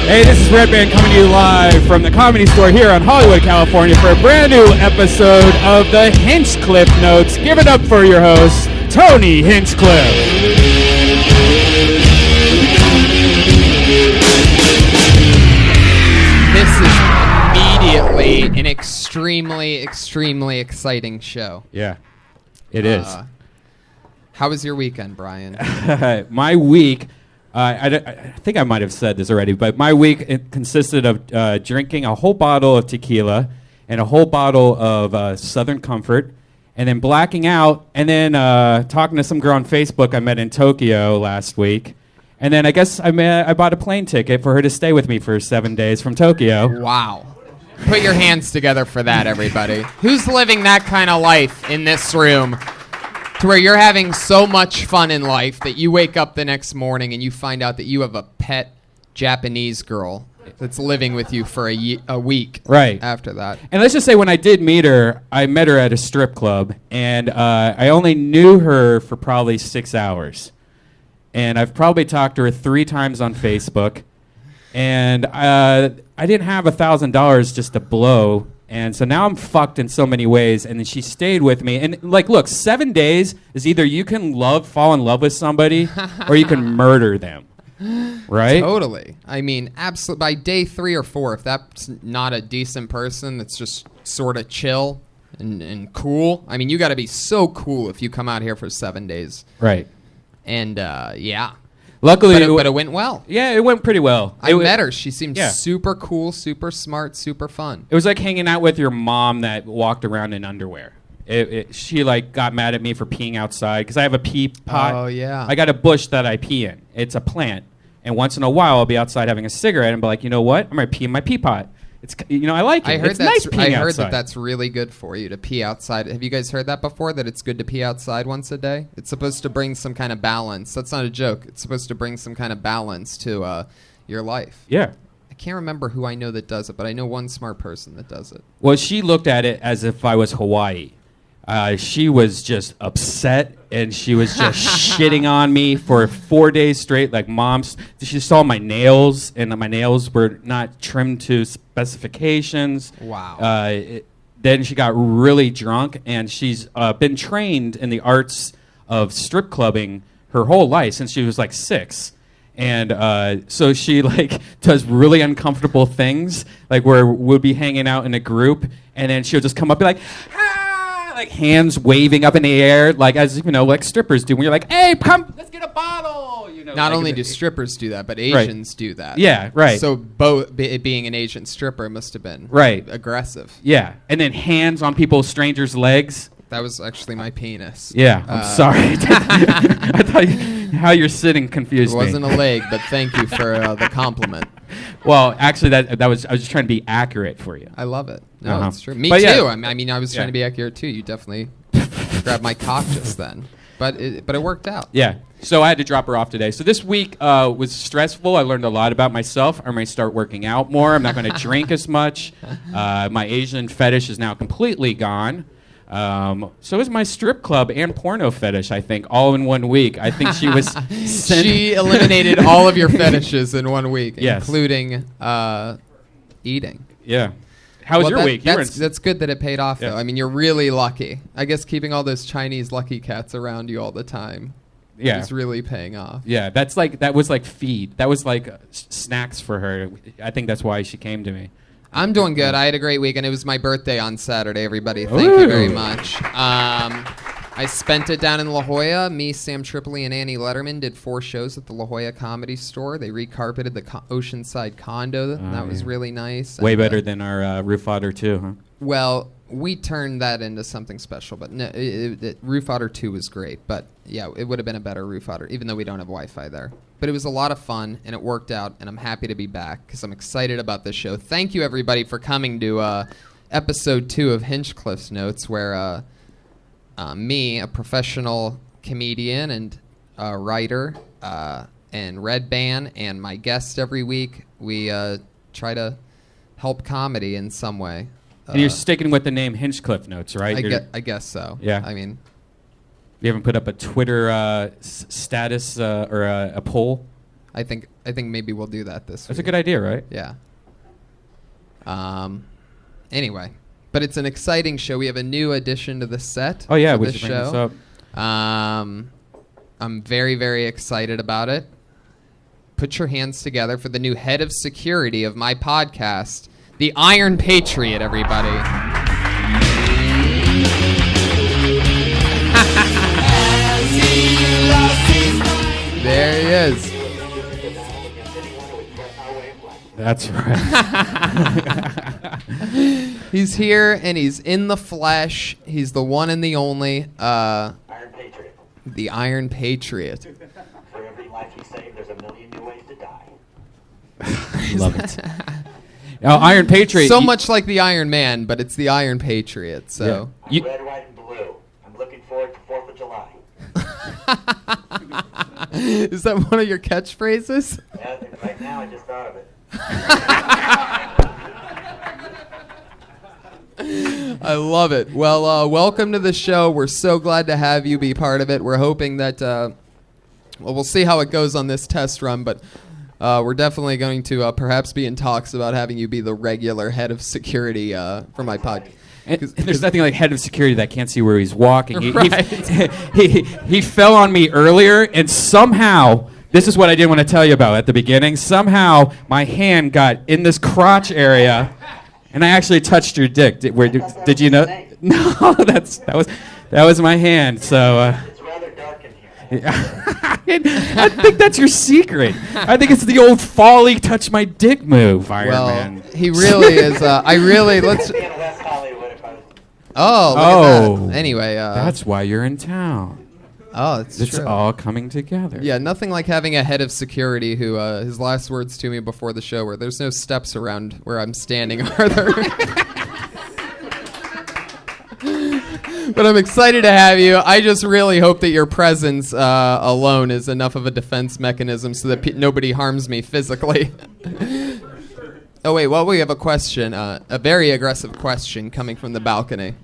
Hey, this is Red Band coming to you live from the Comedy Store here in Hollywood, California for a brand new episode of the Hinchcliffe Notes. Give it up for your host, Tony Hinchcliffe. This is immediately an extremely exciting show. Yeah, it is. How was your weekend, Brian? My week... I think I might have said this already, but my week it consisted of drinking a whole bottle of tequila and a whole bottle of Southern Comfort, and then blacking out, and then talking to some girl on Facebook I met in Tokyo last week. And then I guess I bought a plane ticket for her to stay with me for 7 days from Tokyo. Wow. Put your hands together for that, everybody. Who's living that kind of life in this room? To where you're having so much fun in life that you wake up the next morning and you find out that you have a pet Japanese girl that's living with you for a week. Right. After that. And let's just say when I did meet her, I met her at a strip club, and I only knew her for probably 6 hours. And I've probably talked to her 3 times on Facebook. And I didn't have $1,000 just to blow. And so now I'm fucked in so many ways, and then she stayed with me. And, like, look, 7 days is either you can fall in love with somebody, or you can murder them, right? Totally. I mean, absolutely. By day 3 or 4, if that's not a decent person that's just sort of chill and cool, I mean, you got to be so cool if you come out here for 7 days. Right. And, yeah. Luckily, but it went well. Yeah, it went pretty well. I met her. She seemed super cool, super smart, super fun. It was like hanging out with your mom that walked around in underwear. She like got mad at me for peeing outside because I have a pee pot. Oh, yeah. I got a bush that I pee in. It's a plant. And once in a while, I'll be outside having a cigarette and be like, you know what? I'm going to pee in my pee pot. It's, I like it. It's nice peeing I heard outside. that that's really good for you to pee outside. Have you guys heard that before, that it's good to pee outside once a day? It's supposed to bring some kind of balance. That's not a joke. It's supposed to bring some kind of balance to your life. Yeah. I can't remember who I know that does it, but I know one smart person that does it. Well, she looked at it as if I was Hawaii. She was just upset, and she was just shitting on me for 4 days straight. Like, she saw my nails, and my nails were not trimmed to specifications. Wow. Then she got really drunk, and she's been trained in the arts of strip clubbing her whole life since she was like 6. And so she like does really uncomfortable things, like where we'll be hanging out in a group, and then she'll just come up and be like, like hands waving up in the air, like as like strippers do. When you're like, "Hey, come, let's get a bottle." Not only do strippers do that, but Asians do that. Yeah, right. So it being an Asian stripper must have been aggressive. Yeah, and then hands on strangers' legs. That was actually my penis. Yeah, I'm sorry. I thought how you're sitting confused me. It wasn't a leg, but thank you for the compliment. Well, actually, I was just trying to be accurate for you. I love it. No, it's true. Me but too. Yeah. I mean, I was trying to be accurate too. You definitely grabbed my cock just then, but it worked out. Yeah. So I had to drop her off today. So this week was stressful. I learned a lot about myself. I'm going to start working out more. I'm not going to drink as much. My Asian fetish is now completely gone. So is my strip club and porno fetish, I think, all in 1 week. I think she was... She eliminated all of your fetishes in 1 week, yes, including eating. Yeah. How was your week? That's good that it paid off, Yeah. though. I mean, you're really lucky. I guess keeping all those Chinese lucky cats around you all the time is really paying off. Yeah, that was like feed. That was like snacks for her. I think that's why she came to me. I'm doing good. I had a great week, and it was my birthday on Saturday, everybody. Thank you very much. I spent it down in La Jolla. Me, Sam Tripoli, and Annie Letterman did 4 shows at the La Jolla Comedy Store. They recarpeted the Oceanside condo, and that was really nice. Way better than our Roof Otter 2, huh? Well, we turned that into something special, but no, Roof Otter 2 was great. But, yeah, it would have been a better Roof Otter, even though we don't have Wi-Fi there. But it was a lot of fun, and it worked out, and I'm happy to be back because I'm excited about this show. Thank you, everybody, for coming to episode 2 of Hinchcliffe's Notes, where me, a professional comedian and writer, and Red Band, and my guest every week, we try to help comedy in some way. And you're sticking with the name Hinchcliffe Notes, right? I guess so. Yeah. I mean... You haven't put up a Twitter status or a poll? I think maybe we'll do that this week. That's a good idea, right? Yeah. Anyway, but it's an exciting show. We have a new addition to the set. Oh yeah, for we this should bring this show. up. I'm very, very excited about it. Put your hands together for the new head of security of my podcast, the Iron Patriot, everybody. There he is. That's right. He's here and he's in the flesh. He's the one and the only. Iron Patriot. The Iron Patriot. For every life you save, there's a million new ways to die. Love it. Now, Iron Patriot. So much like the Iron Man, but it's the Iron Patriot. So I'm red, white, and blue. I'm looking forward to 4th of July. Is that one of your catchphrases? Yeah, right now I just thought of it. I love it. Well, welcome to the show. We're so glad to have you be part of it. We're hoping that, we'll see how it goes on this test run, but we're definitely going to perhaps be in talks about having you be the regular head of security for my podcast. And there's nothing like head of security that can't see where he's walking. Right. He fell on me earlier, and somehow, this is what I didn't want to tell you about at the beginning, somehow my hand got in this crotch area, and I actually touched your dick. Did you know? No, that was my hand. So It's rather dark in here. I think that's your secret. I think it's the old Folly touch my dick move, Iron Man. He really is. Let's. Be in West Hollywood if I was... Oh, look at that. Anyway, That's why you're in town. oh, it's It's true. all coming together. Yeah, nothing like having a head of security who his last words to me before the show were, "There's no steps around where I'm standing, are there?" But I'm excited to have you. I just really hope that your presence alone is enough of a defense mechanism so that nobody harms me physically. Oh, wait, well, we have a question, a very aggressive question coming from the balcony.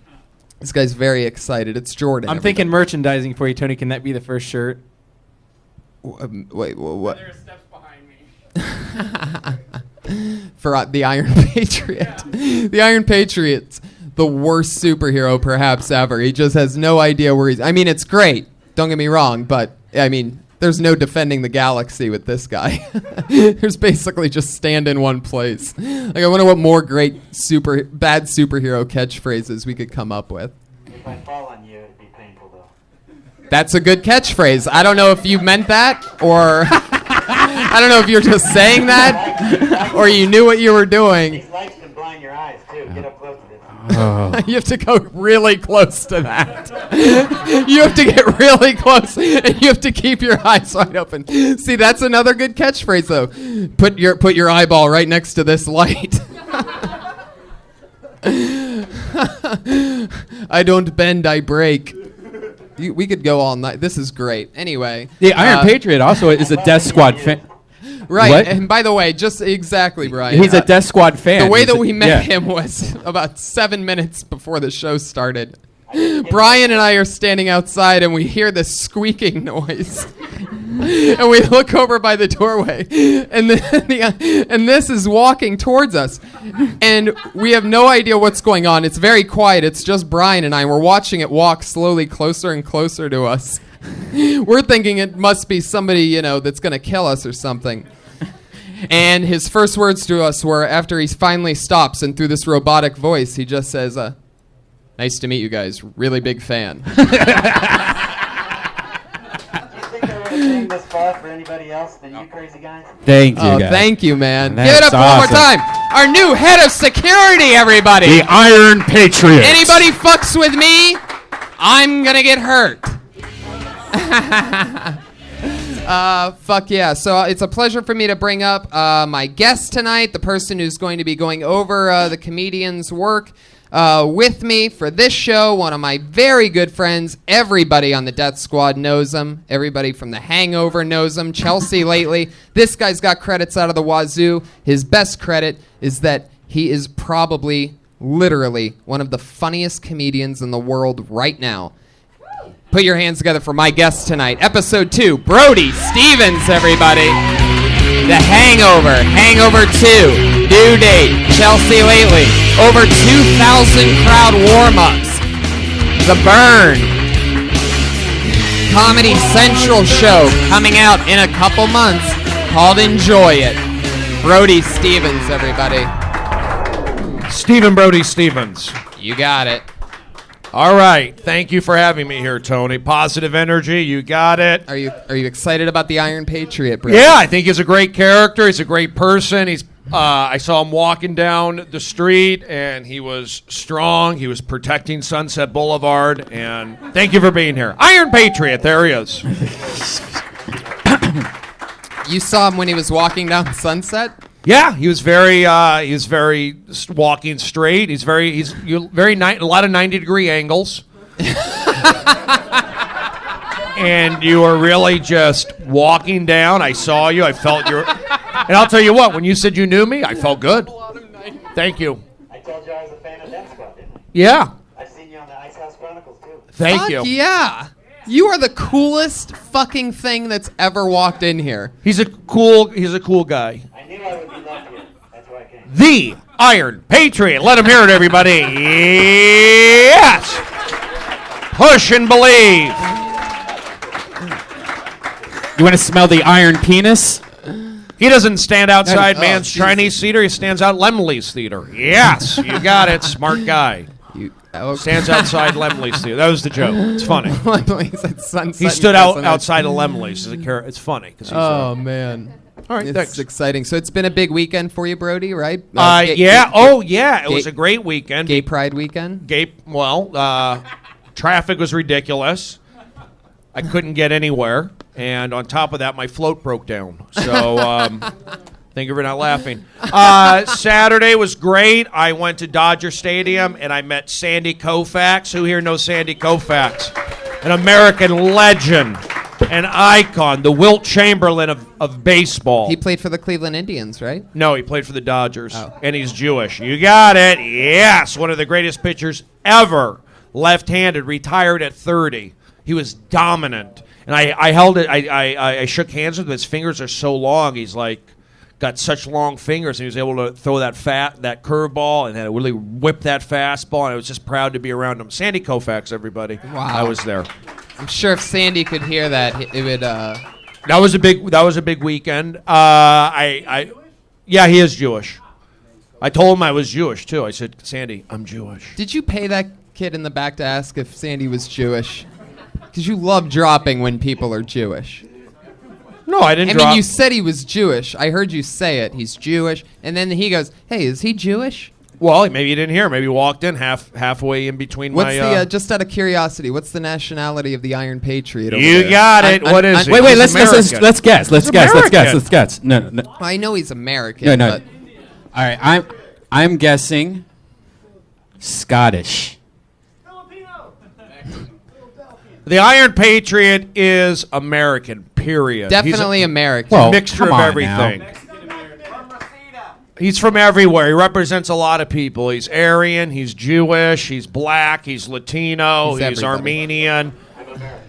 This guy's very excited. It's Jordan. I'm thinking merchandising for you, Tony. Can that be the first shirt? Wait, what? There are steps behind me. For the Iron Patriot. The Iron Patriot's the worst superhero perhaps ever. He just has no idea where he's... I mean, it's great. Don't get me wrong, but, I mean, there's no defending the galaxy with this guy. There's basically just stand in one place. Like, I wonder what more great bad superhero catchphrases we could come up with. If I fall on you, it'd be painful, though. That's a good catchphrase. I don't know if you meant that, or... I don't know if you're just saying that, or you knew what you were doing. These lights can blind your eyes, too. Get up close to this. Oh. You have to go really close to that. You have to get really close, and you have to keep your eyes wide open. See, that's another good catchphrase, though. Put your eyeball right next to this light. I don't bend, I break. We could go all night. This is great. Anyway. The Iron Patriot also is a Death Squad fan. Right, What? and by the way, just exactly, Brian. He's a Death Squad fan. The way He's that a- we met yeah. him was about 7 minutes before the show started. Brian and I are standing outside, and we hear this squeaking noise. And we look over by the doorway, and and this is walking towards us. And we have no idea what's going on. It's very quiet. It's just Brian and I. We're watching it walk slowly closer and closer to us. We're thinking it must be somebody, that's going to kill us or something. And his first words to us were, after he finally stops and through this robotic voice, he just says, "Nice to meet you guys. Really big fan." Do you think I would have came this far for anybody else than you crazy guys? Thank you, Oh, guys. thank you, man. That's Give it up one more awesome. time. Our new head of security, everybody. The Iron Patriot. Anybody fucks with me, I'm going to get hurt. Fuck yeah. So it's a pleasure for me to bring up my guest tonight, the person who's going to be going over the comedian's work with me for this show, one of my very good friends. Everybody on the Death Squad knows him. Everybody from The Hangover knows him. Chelsea lately. This guy's got credits out of the wazoo. His best credit is that he is probably, literally, one of the funniest comedians in the world right now. Put your hands together for my guest tonight. Episode 2, Brody Stevens, everybody. The Hangover, Hangover 2, due date, Chelsea lately, over 2,000 crowd warm-ups. The Burn, Comedy Central show coming out in a couple months called Enjoy It. Brody Stevens, everybody. Stephen Brody Stevens. You got it. All right. Thank you for having me here, Tony. Positive energy. You got it. Are you excited about the Iron Patriot, Brody? Yeah, I think he's a great character. He's a great person. I saw him walking down the street, and he was strong. He was protecting Sunset Boulevard. And thank you for being here. Iron Patriot. There he is. You saw him when he was walking down Sunset? Yeah, he was very walking straight. He's very a lot of 90-degree angles. And you were really just walking down. I saw you. I felt your. And I'll tell you what, when you said you knew me, I felt good. Thank you. I told you I was a fan of Death Squad, didn't I? Yeah. I've seen you on the Ice House Chronicles, too. Thank you. Yeah. You are the coolest fucking thing that's ever walked in here. He's a cool guy. I knew I would be luckier. That's why I came. The Iron Patriot. Let him hear it, everybody. Yes. Push and believe. You want to smell the iron penis? He doesn't stand outside Oh, Man's Jesus. Chinese Theater. He stands out Lemley's Theater. Yes, you got it. Smart guy. Stands outside Lemley's Theater. That was the joke. It's funny. He stood outside of Lemley's. It's funny. 'Cause he's, Oh, man. all right, It's thanks. exciting. So it's been a big weekend for you, Brody, right? Yeah. Oh, yeah. It was a great weekend. Gay Pride weekend? Traffic was ridiculous. I couldn't get anywhere. And on top of that, my float broke down. So thank you for not laughing. Saturday was great. I went to Dodger Stadium, and I met Sandy Koufax. Who here knows Sandy Koufax? An American legend, an icon, the Wilt Chamberlain of baseball. He played for the Cleveland Indians, right? No, he played for the Dodgers, Oh. and he's Jewish. You got it. Yes, one of the greatest pitchers ever. Left-handed, retired at 30. He was dominant. And I held it. I shook hands with him. His fingers are so long. He's like got such long fingers, and he was able to throw that curveball and then really whip that fastball. And I was just proud to be around him. Sandy Koufax, everybody. Wow. I was there. I'm sure if Sandy could hear that, it would. That was a big weekend. Yeah, he is Jewish. I told him I was Jewish too. I said, Sandy, I'm Jewish. Did you pay that kid in the back to ask if Sandy was Jewish? Because you love dropping when people are Jewish. No, I didn't. I mean, you said he was Jewish. I heard you say it. He's Jewish, and then he goes, "Hey, is he Jewish?" Well, maybe you didn't hear. Maybe he walked in halfway in between What's my. the just out of curiosity? What's the nationality of the Iron Patriot? Over You there? got it. What is it? Wait, He's let's American. guess. Let's guess. No. I know he's American. No. But All right, I'm guessing Scottish. The Iron Patriot is American, period. definitely American. Well, He's a mixture come of on everything. now. He's from everywhere. He represents a lot of people. He's Aryan, he's Jewish, he's black, he's Latino, He's he's everybody. Armenian.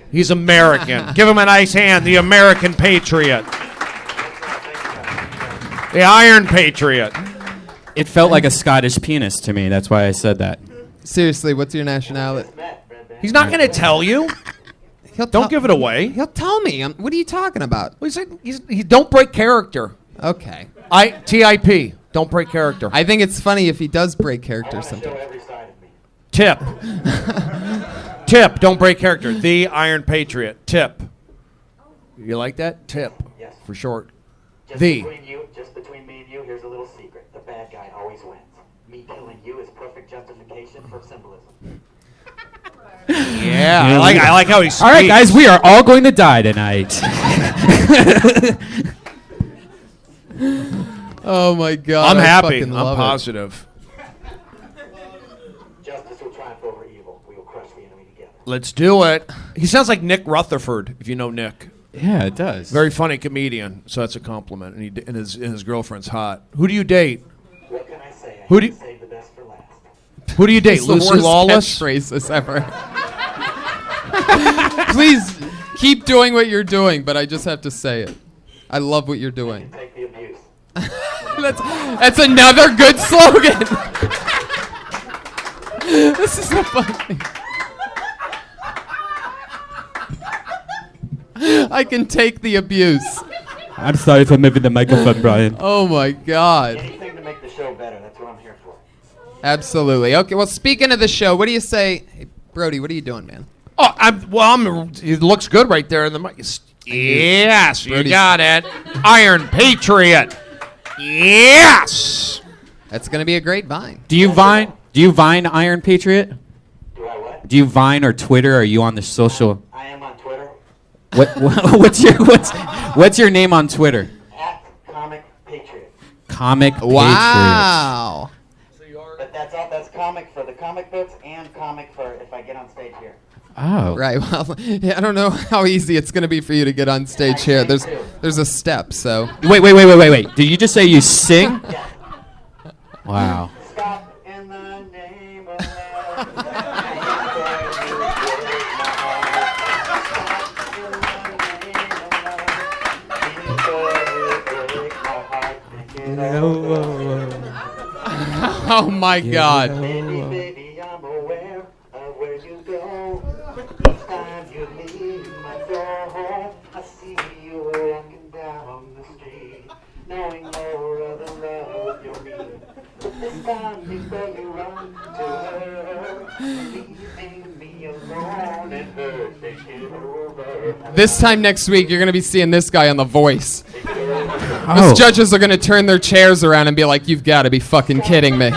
He's American. Give him a nice hand, the American Patriot. The Iron Patriot. It felt like a Scottish penis to me. That's why I said that. Seriously, what's your nationality? He's not going to tell you. Don't give it away. He'll tell me. What are you talking about? Well, he don't break character. Okay. TIP. Don't break character. I think it's funny if he does break character I want to show sometimes. every side of me. Tip. Tip. Don't break character. The Iron Patriot. Tip. You like that? Tip. Yes. For short. Just The. between me and you, here's a little secret. The bad guy always wins. Me killing you is perfect justification for symbolism. Yeah. I like how he speaks. All right, guys, we are all going to die tonight. Oh my God! I'm I happy. fucking I'm love it. positive. Justice will triumph over evil. We will crush the enemy together. Let's do it. He sounds like Nick Rutherford, if you know Nick. Yeah, it does. Very funny comedian, so that's a compliment. And his girlfriend's hot. Who do you date? What can I say? I Who do have you- to save the best for last. Who do you date? It's the Lucy worst Lawless? catchphrases ever. Please keep doing what you're doing, but I just have to say it. I love what you're doing. Take the That's another good slogan. This is so funny. I can take the abuse. I'm sorry for moving the microphone, Brian. Oh my God. Anything to make the show better. That's what I'm here for. Absolutely. Okay, well, speaking of the show, what do you say? Hey, Brody, what are you doing, man? Oh, it looks good right there in the mic. Yes, you got it. Iron Patriot. Yes. That's going to be a great Vine. Do you Vine? Do you Vine Iron Patriot? Do I what? Do you Vine or Twitter? Are you on the social? I am on Twitter. What's your name on Twitter? At Comic Patriot. Comic Patriot. Wow. But that's all. That's comic for the comic books and comic for if I get on stage here. Oh. Right. Well, yeah, I don't know how easy it's going to be for you to get on stage here. There's a step, so. Wait. Did you just say you sing? Yeah. Wow. Stop in the name of Oh my God. Baby, I'm aware of where you go. Each time you leave my door, I see you walking down the street, knowing more of the love you'll meet. This time before you run to her, leaving me alone and her taking over. This time next week, you're going to be seeing this guy on The Voice. Oh. Those judges are going to turn their chairs around and be like, "You've got to be fucking kidding me."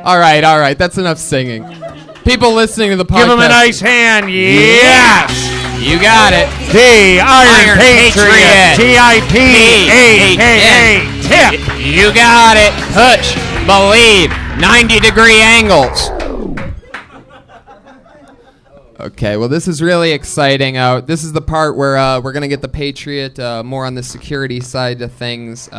All right. That's enough singing. People listening to the podcast. Give him a nice hand. Yes. You got it. The Iron Patriot. T-I-P-A-K-A. Tip. You got it. Push. Believe. 90-degree angles. Okay, well, this is really exciting. This is the part where we're gonna get the Patriot more on the security side of things.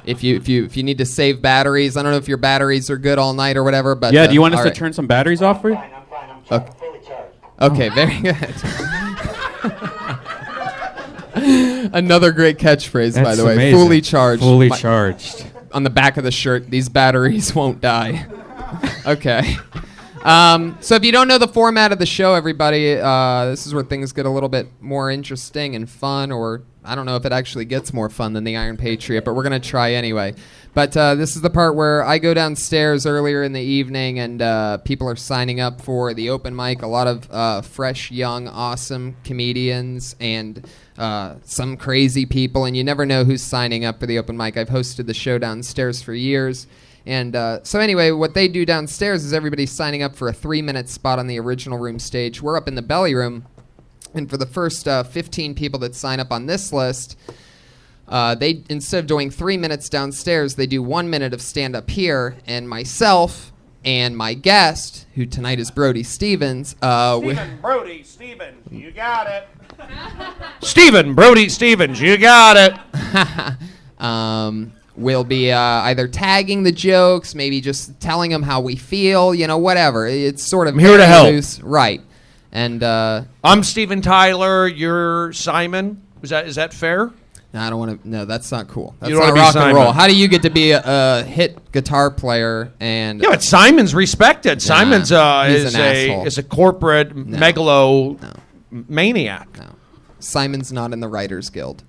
If you need to save batteries, I don't know if your batteries are good all night or whatever. But Yeah. Do you want us to right. turn some batteries off for you? I'm fine. I'm fully charged. Okay, very good. Another great catchphrase, by the way. amazing. Fully charged. Fully charged. On the back of the shirt, these batteries won't die. Okay. So if you don't know the format of the show, everybody, this is where things get a little bit more interesting and fun, or I don't know if it actually gets more fun than the Iron Patriot, but we're going to try anyway. But this is the part where I go downstairs earlier in the evening and people are signing up for the open mic. A lot of fresh, young, awesome comedians and some crazy people, and you never know who's signing up for the open mic. I've hosted the show downstairs for years. And so anyway, what they do downstairs is everybody's signing up for a 3-minute spot on the original room stage. We're up in the belly room. And for the first 15 people that sign up on this list, they instead of doing 3 minutes downstairs, they do 1 minute of stand-up here. And myself and my guest, who tonight is Brody Stevens. Brody Stevens, you got it. Stephen Brody Stevens, you got it. We'll be either tagging the jokes, maybe just telling them how we feel, whatever. It's sort of I'm here to help. loose. Right. And I'm Steven Tyler. You're Simon. Is that fair? I don't want to. No, that's not cool. That's You don't not wanna be rock and roll. Simon. How do you get to be a hit guitar player and? Yeah, but Simon's respected. Simon's he's an asshole. is a corporate megalomaniac. No, Simon's not in the Writers Guild.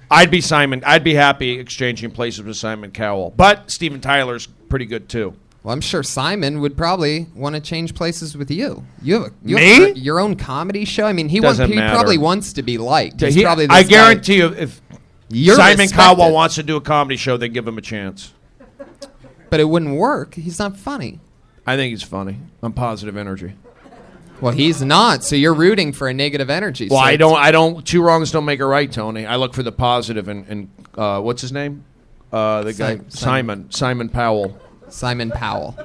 I'd be Simon. I'd be happy exchanging places with Simon Cowell. But Steven Tyler's pretty good too. Well, I'm sure Simon would probably want to change places with you. You have Me? your own comedy show. I mean, he Doesn't matter. probably wants to be liked. He's He- probably this I guy. guarantee you, if You're Simon respected. Cowell wants to do a comedy show, they give him a chance. But it wouldn't work. He's not funny. I think he's funny. I'm positive energy. Well, he's not. So you're rooting for a negative energy. Well, so I don't. Two wrongs don't make a right, Tony. I look for the positive, and what's his name? The guy Simon Powell. Simon Powell.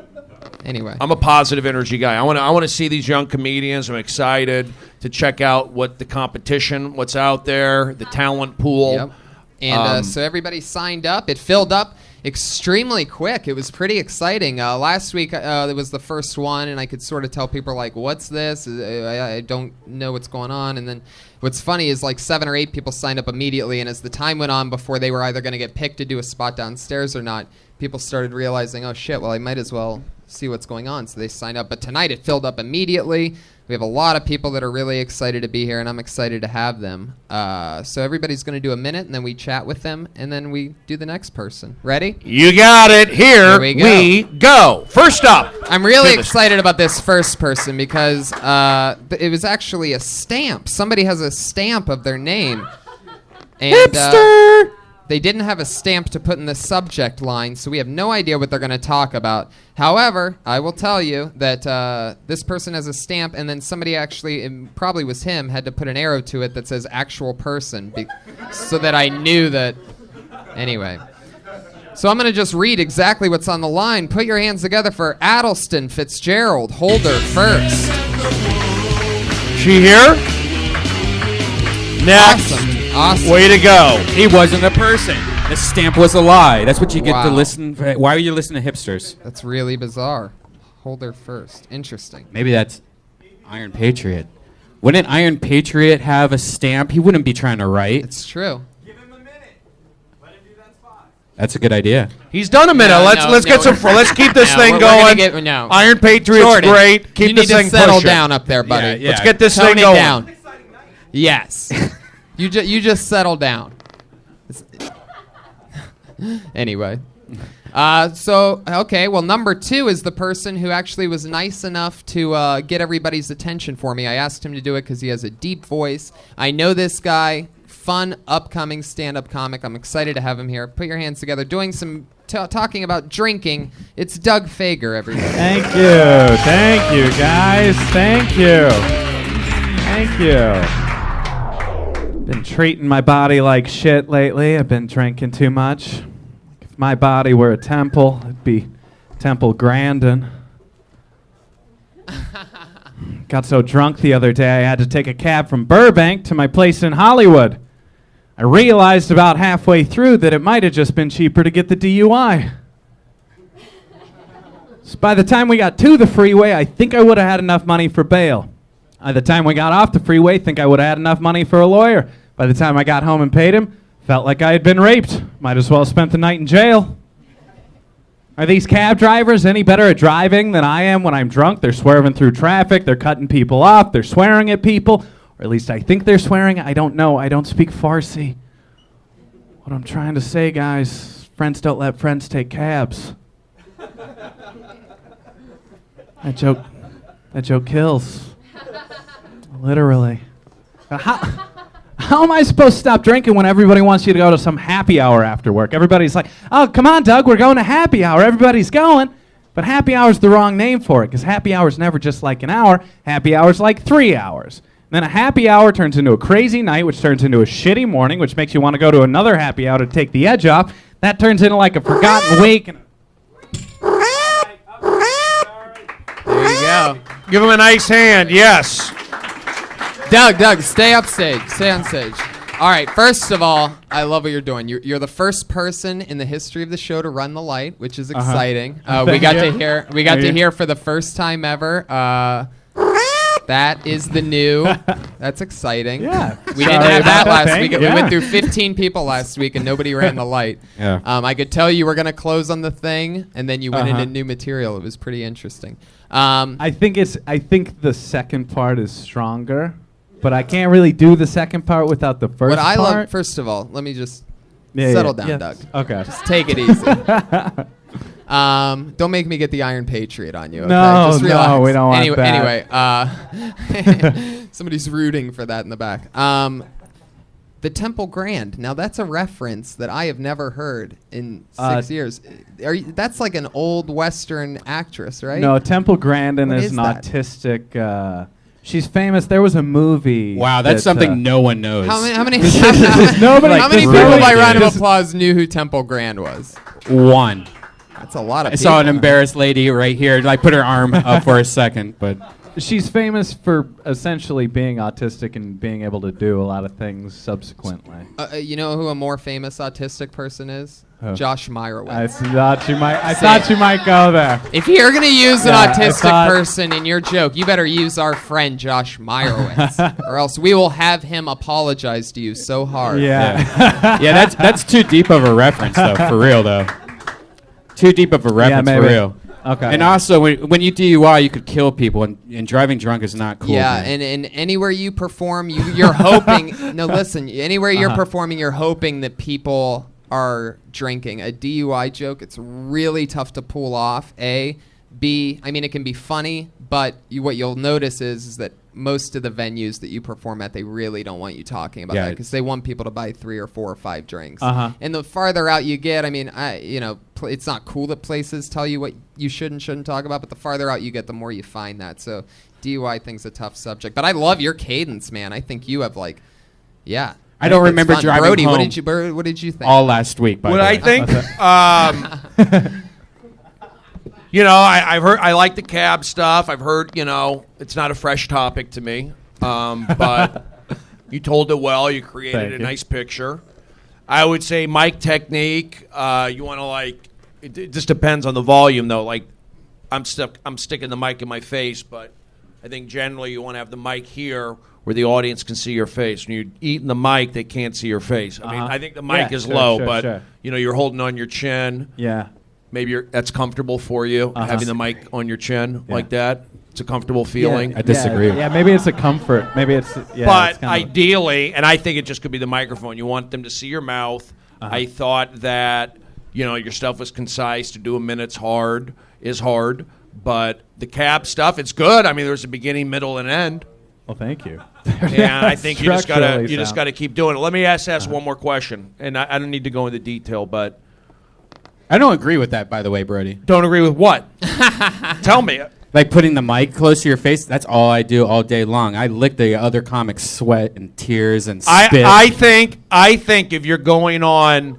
Anyway, I'm a positive energy guy. I want to see these young comedians. I'm excited to check out what the competition, what's out there, the talent pool. Yep. And so everybody signed up. It filled up. extremely quick. It was pretty exciting. Last week it was the first one, and I could sort of tell people like, "What's this? I don't know what's going on." And then what's funny is like 7 or 8 people signed up immediately, and as the time went on, before they were either going to get picked to do a spot downstairs or not, people started realizing, "Oh shit! Well, I might as well see what's going on." So they signed up. But tonight it filled up immediately. We have a lot of people that are really excited to be here, and I'm excited to have them. So everybody's going to do a minute, and then we chat with them, and then we do the next person. Ready? You got it. Here we go. First up. I'm really excited about this first person because it was actually a stamp. Somebody has a stamp of their name. And, Hipster! They didn't have a stamp to put in the subject line, so we have no idea what they're going to talk about. However, I will tell you that this person has a stamp, and then somebody actually, it probably was him, had to put an arrow to it that says actual person, so that I knew that. Anyway. So I'm going to just read exactly what's on the line. Put your hands together for Addleston Fitzgerald, holder first. She here? Next. Awesome. Way to go. He wasn't a person. The stamp was a lie. That's what you get to Wow. listen. Why are you listening to hipsters? That's really bizarre. Holder first. Interesting. Maybe that's Iron Patriot. Wouldn't Iron Patriot have a stamp? He wouldn't be trying to write. It's true. That's a good idea. He's done a minute. No, let's get some. Let's keep this thing we're gonna going. get- Iron Patriot's Jordan, great. Keep you this need thing to settle pushing. down up there, buddy. Yeah. Let's get this Tone thing it going. down. Yes. You just settle down. Anyway. Okay, well, number 2 is the person who actually was nice enough to get everybody's attention for me. I asked him to do it because he has a deep voice. I know this guy. Fun, upcoming stand-up comic. I'm excited to have him here. Put your hands together. Doing some talking about drinking. It's Doug Fager, everybody. Thank you, guys. Thank you. Been treating my body like shit lately. I've been drinking too much. If my body were a temple, it'd be Temple Grandin. Got so drunk the other day, I had to take a cab from Burbank to my place in Hollywood. I realized about halfway through that it might have just been cheaper to get the DUI. So by the time we got to the freeway, I think I would have had enough money for bail. By the time we got off the freeway, I think I would have had enough money for a lawyer. By the time I got home and paid him, felt like I had been raped. Might as well have spent the night in jail. Are these cab drivers any better at driving than I am when I'm drunk? They're swerving through traffic, they're cutting people off, they're swearing at people. Or at least I think they're swearing. I don't know. I don't speak Farsi. What I'm trying to say, guys, friends don't let friends take cabs. That joke kills. Literally. How am I supposed to stop drinking when everybody wants you to go to some happy hour after work? Everybody's like, "Oh, come on, Doug, we're going to happy hour." Everybody's going. But happy hour's the wrong name for it, because happy hour's never just like an hour. Happy hour's like 3 hours. Then a happy hour turns into a crazy night, which turns into a shitty morning, which makes you want to go to another happy hour to take the edge off. That turns into like a forgotten week. There you go. Give him a nice hand. Yes. Doug, stay upstage. Stay on stage. All right, first of all, I love what you're doing. You're the first person in the history of the show to run the light, which is exciting. We got to hear for the first time ever. That is the new. That's exciting. Yeah. We didn't have that last week. We went through 15 people last week, and nobody ran the light. Yeah. I could tell you were going to close on the thing, and then you went into new material. It was pretty interesting. I think the second part is stronger, but I can't really do the second part without the first What I part. love, first of all, let me just Yeah, settle yeah, down, yes. Doug. Okay. Just take it easy. Don't make me get the Iron Patriot on you. Okay? No, Just relax. no, we don't want that. Anyway, somebody's rooting for that in the back. The Temple Grand. Now that's a reference that I have never heard in 6 years. That's like an old Western actress, right? No, Temple Grandin What is is an that? autistic. She's famous. There was a movie. Wow, that's that, something no one knows. How many Nobody- how many this people really by round of is. applause knew who Temple Grand was? One. That's a lot of I people. saw an embarrassed lady right here. I put her arm up for a second, but she's famous for essentially being autistic and being able to do a lot of things subsequently. You know who a more famous autistic person is? Who? Josh Meyerowitz. I thought you might go there. If you're going to use an Yeah, I autistic thought- person in your joke, you better use our friend Josh Meyerowitz, or else we will have him apologize to you so hard. Yeah. Yeah, that's too deep of a reference, though, for real, though. Too deep of a reference, for maybe. real. Okay. And also, when you DUI, you could kill people, and driving drunk is not cool. Yeah, man. and anywhere you perform, you're hoping. No, listen. Anywhere you're performing, you're hoping that people are drinking. A DUI joke, it's really tough to pull off. A, B. I mean, it can be funny, but what you'll notice is that most of the venues that you perform at, they really don't want you talking about Yeah. that because they want people to buy 3 or 4 or 5 drinks. Uh-huh. And the farther out you get, I mean, it's not cool that places tell you what you should and shouldn't talk about, but the farther out you get, the more you find that. So DUI thing's a tough subject. But I love your cadence, man. I think you have I don't think it's remember fun. driving Brody, home what did you think? all last week. By What the way. I think, I've heard. I like the cab stuff. I've heard. It's not a fresh topic to me, but you told it well. You created Thank a you. nice picture. I would say mic technique. You want to it just depends on the volume though. Like I'm sticking the mic in my face, but I think generally you want to have the mic here where the audience can see your face. When you're eating the mic, they can't see your face. I mean, I think the mic Yeah, is sure, low, sure, but sure. you're holding on your chin. Yeah. Maybe that's comfortable for you, having the mic on your chin like that. It's a comfortable feeling. I disagree. Yeah, maybe it's a comfort. Maybe it's But it's kind of- ideally, and I think it just could be the microphone, you want them to see your mouth. I thought that, your stuff was concise. To do a minute's is hard. But the cab stuff, it's good. I mean, there's a beginning, middle, and end. Well, thank you. And I think you just Structurally gotta keep doing it. Let me ask one more question, and I don't need to go into detail, but I don't agree with that, by the way, Brody. don't agree with what? Tell me. Like putting the mic close to your face, that's all I do all day long. I lick the other comics' sweat and tears and spit. I think if you're going on,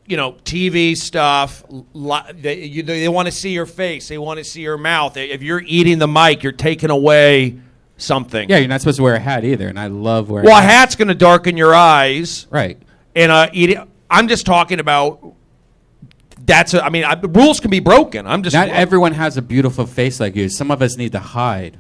TV stuff, they want to see your face. They want to see your mouth. If you're eating the mic, you're taking away something. Yeah, you're not supposed to wear a hat either, and I love wearing Well, a hats. hat's going to darken your eyes. Right. And I'm just talking about. The rules can be broken. Not everyone has a beautiful face like you. Some of us need to hide.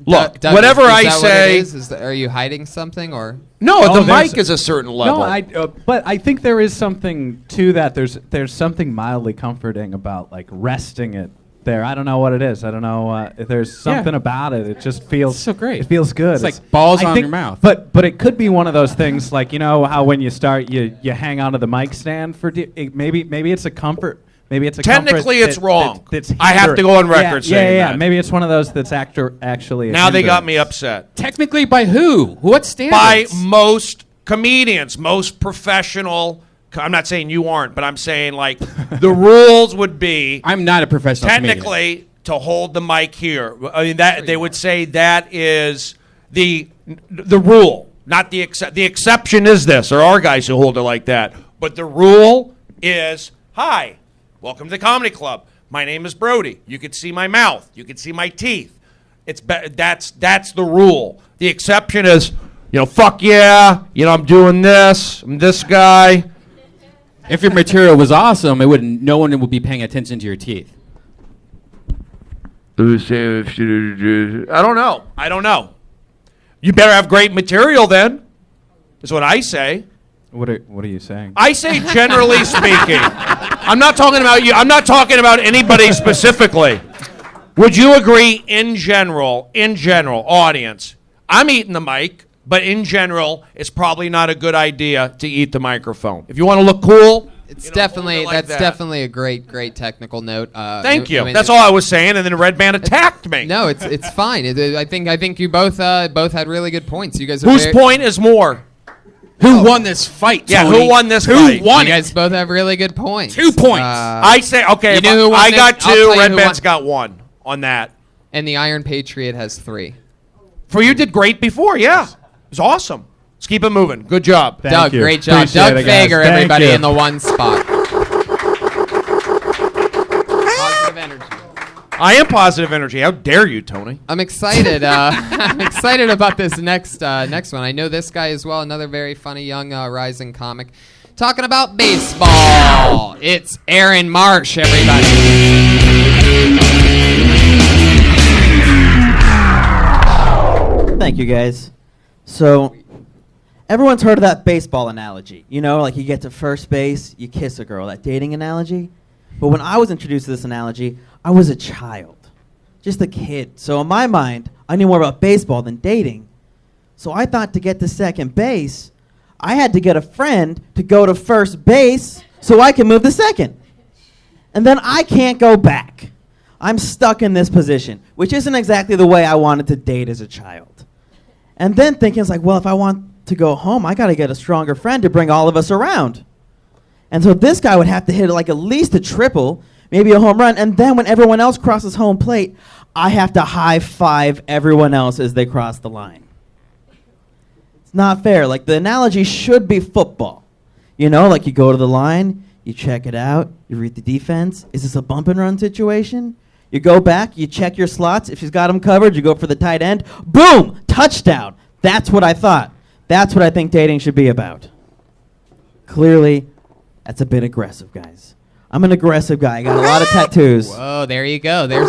Look, Doug, whatever is I that say. What it is? Are you hiding something or? No, Oh, the there's- mic is a certain level. No, but I think there is something to that. There's something mildly comforting about like resting it there. I don't know what it is. I don't know if there's something about it. It just feels It's so great. It feels good. It's like balls I on think- your mouth. But it could be one of those things like how when you start you hang onto the mic stand for maybe it's a comfort. Maybe it's a Technically, comfort it's wrong. That's I have to go on record yeah, saying yeah. that. Maybe it's one of those that's actually. A Now they got hindrance. me upset. Technically, by who? What standards? By most comedians, most professional. I'm not saying you aren't, but I'm saying the rules would be I'm not a professional comedian. technically to hold the mic here. I mean that they would say that is the rule, not the exception. The exception is this. There are guys who hold it like that, but the rule is hi. Welcome to the Comedy Club. My name is Brody. You can see my mouth. You can see my teeth. That's the rule. The exception is, fuck yeah. I'm doing this. I'm this guy. If your material was awesome, no one would be paying attention to your teeth. I don't know. You better have great material then. Is what I say. What are you saying? I say generally speaking. I'm not talking about you. I'm not talking about anybody specifically. Would you agree in general, audience, I'm eating the mic, but in general, it's probably not a good idea to eat the microphone. If you want to look cool, It's hold definitely it like that. definitely a great technical note. Thank you. I mean, That's all I was saying, and then the red band attacked me. No, it's fine. I think you both had really good points. You guys are Whose very, point is more? Who won this fight? Yeah, Tony? who won this Who fight? won You it? guys both have really good points. 2 points. I say okay. You If know who won I this? got I'll tell two. you Red who band's won. got one on that. And the Iron Patriot has 3. For you, did great before. Yeah, it was awesome. Let's keep it moving. Good job. Thank Doug, you. great job. Appreciate Doug it, guys. Fager, Thank everybody you. in the one spot. Positive energy. I am positive energy. How dare you, Tony? I'm excited. I'm excited about this next one. I know this guy as well. Another very funny young rising comic. Talking about baseball. It's Aaron Marsh, everybody. Thank you, guys. So, everyone's heard of that baseball analogy. You know, like you get to first base, you kiss a girl, that dating analogy. But when I was introduced to this analogy, I was a child, just a kid. So in my mind, I knew more about baseball than dating. So I thought to get to second base, I had to get a friend to go to first base so I can move to second. And then I can't go back. I'm stuck in this position, which isn't exactly the way I wanted to date as a child. And then thinking, it's like, well, if I want to go home, I got to get a stronger friend to bring all of us around. And so this guy would have to hit like at least a triple, maybe a home run, and then when everyone else crosses home plate, I have to high five everyone else as they cross the line. It's not fair. Like the analogy should be football. You know, like you go to the line, you check it out, you read the defense. Is this a bump and run situation? You go back, you check your slots. If she's got them covered, you go for the tight end. Boom! Touchdown! That's what I thought. That's what I think dating should be about. Clearly, that's a bit aggressive, guys. I'm an aggressive guy. I got a lot of tattoos. Whoa, there you go. There's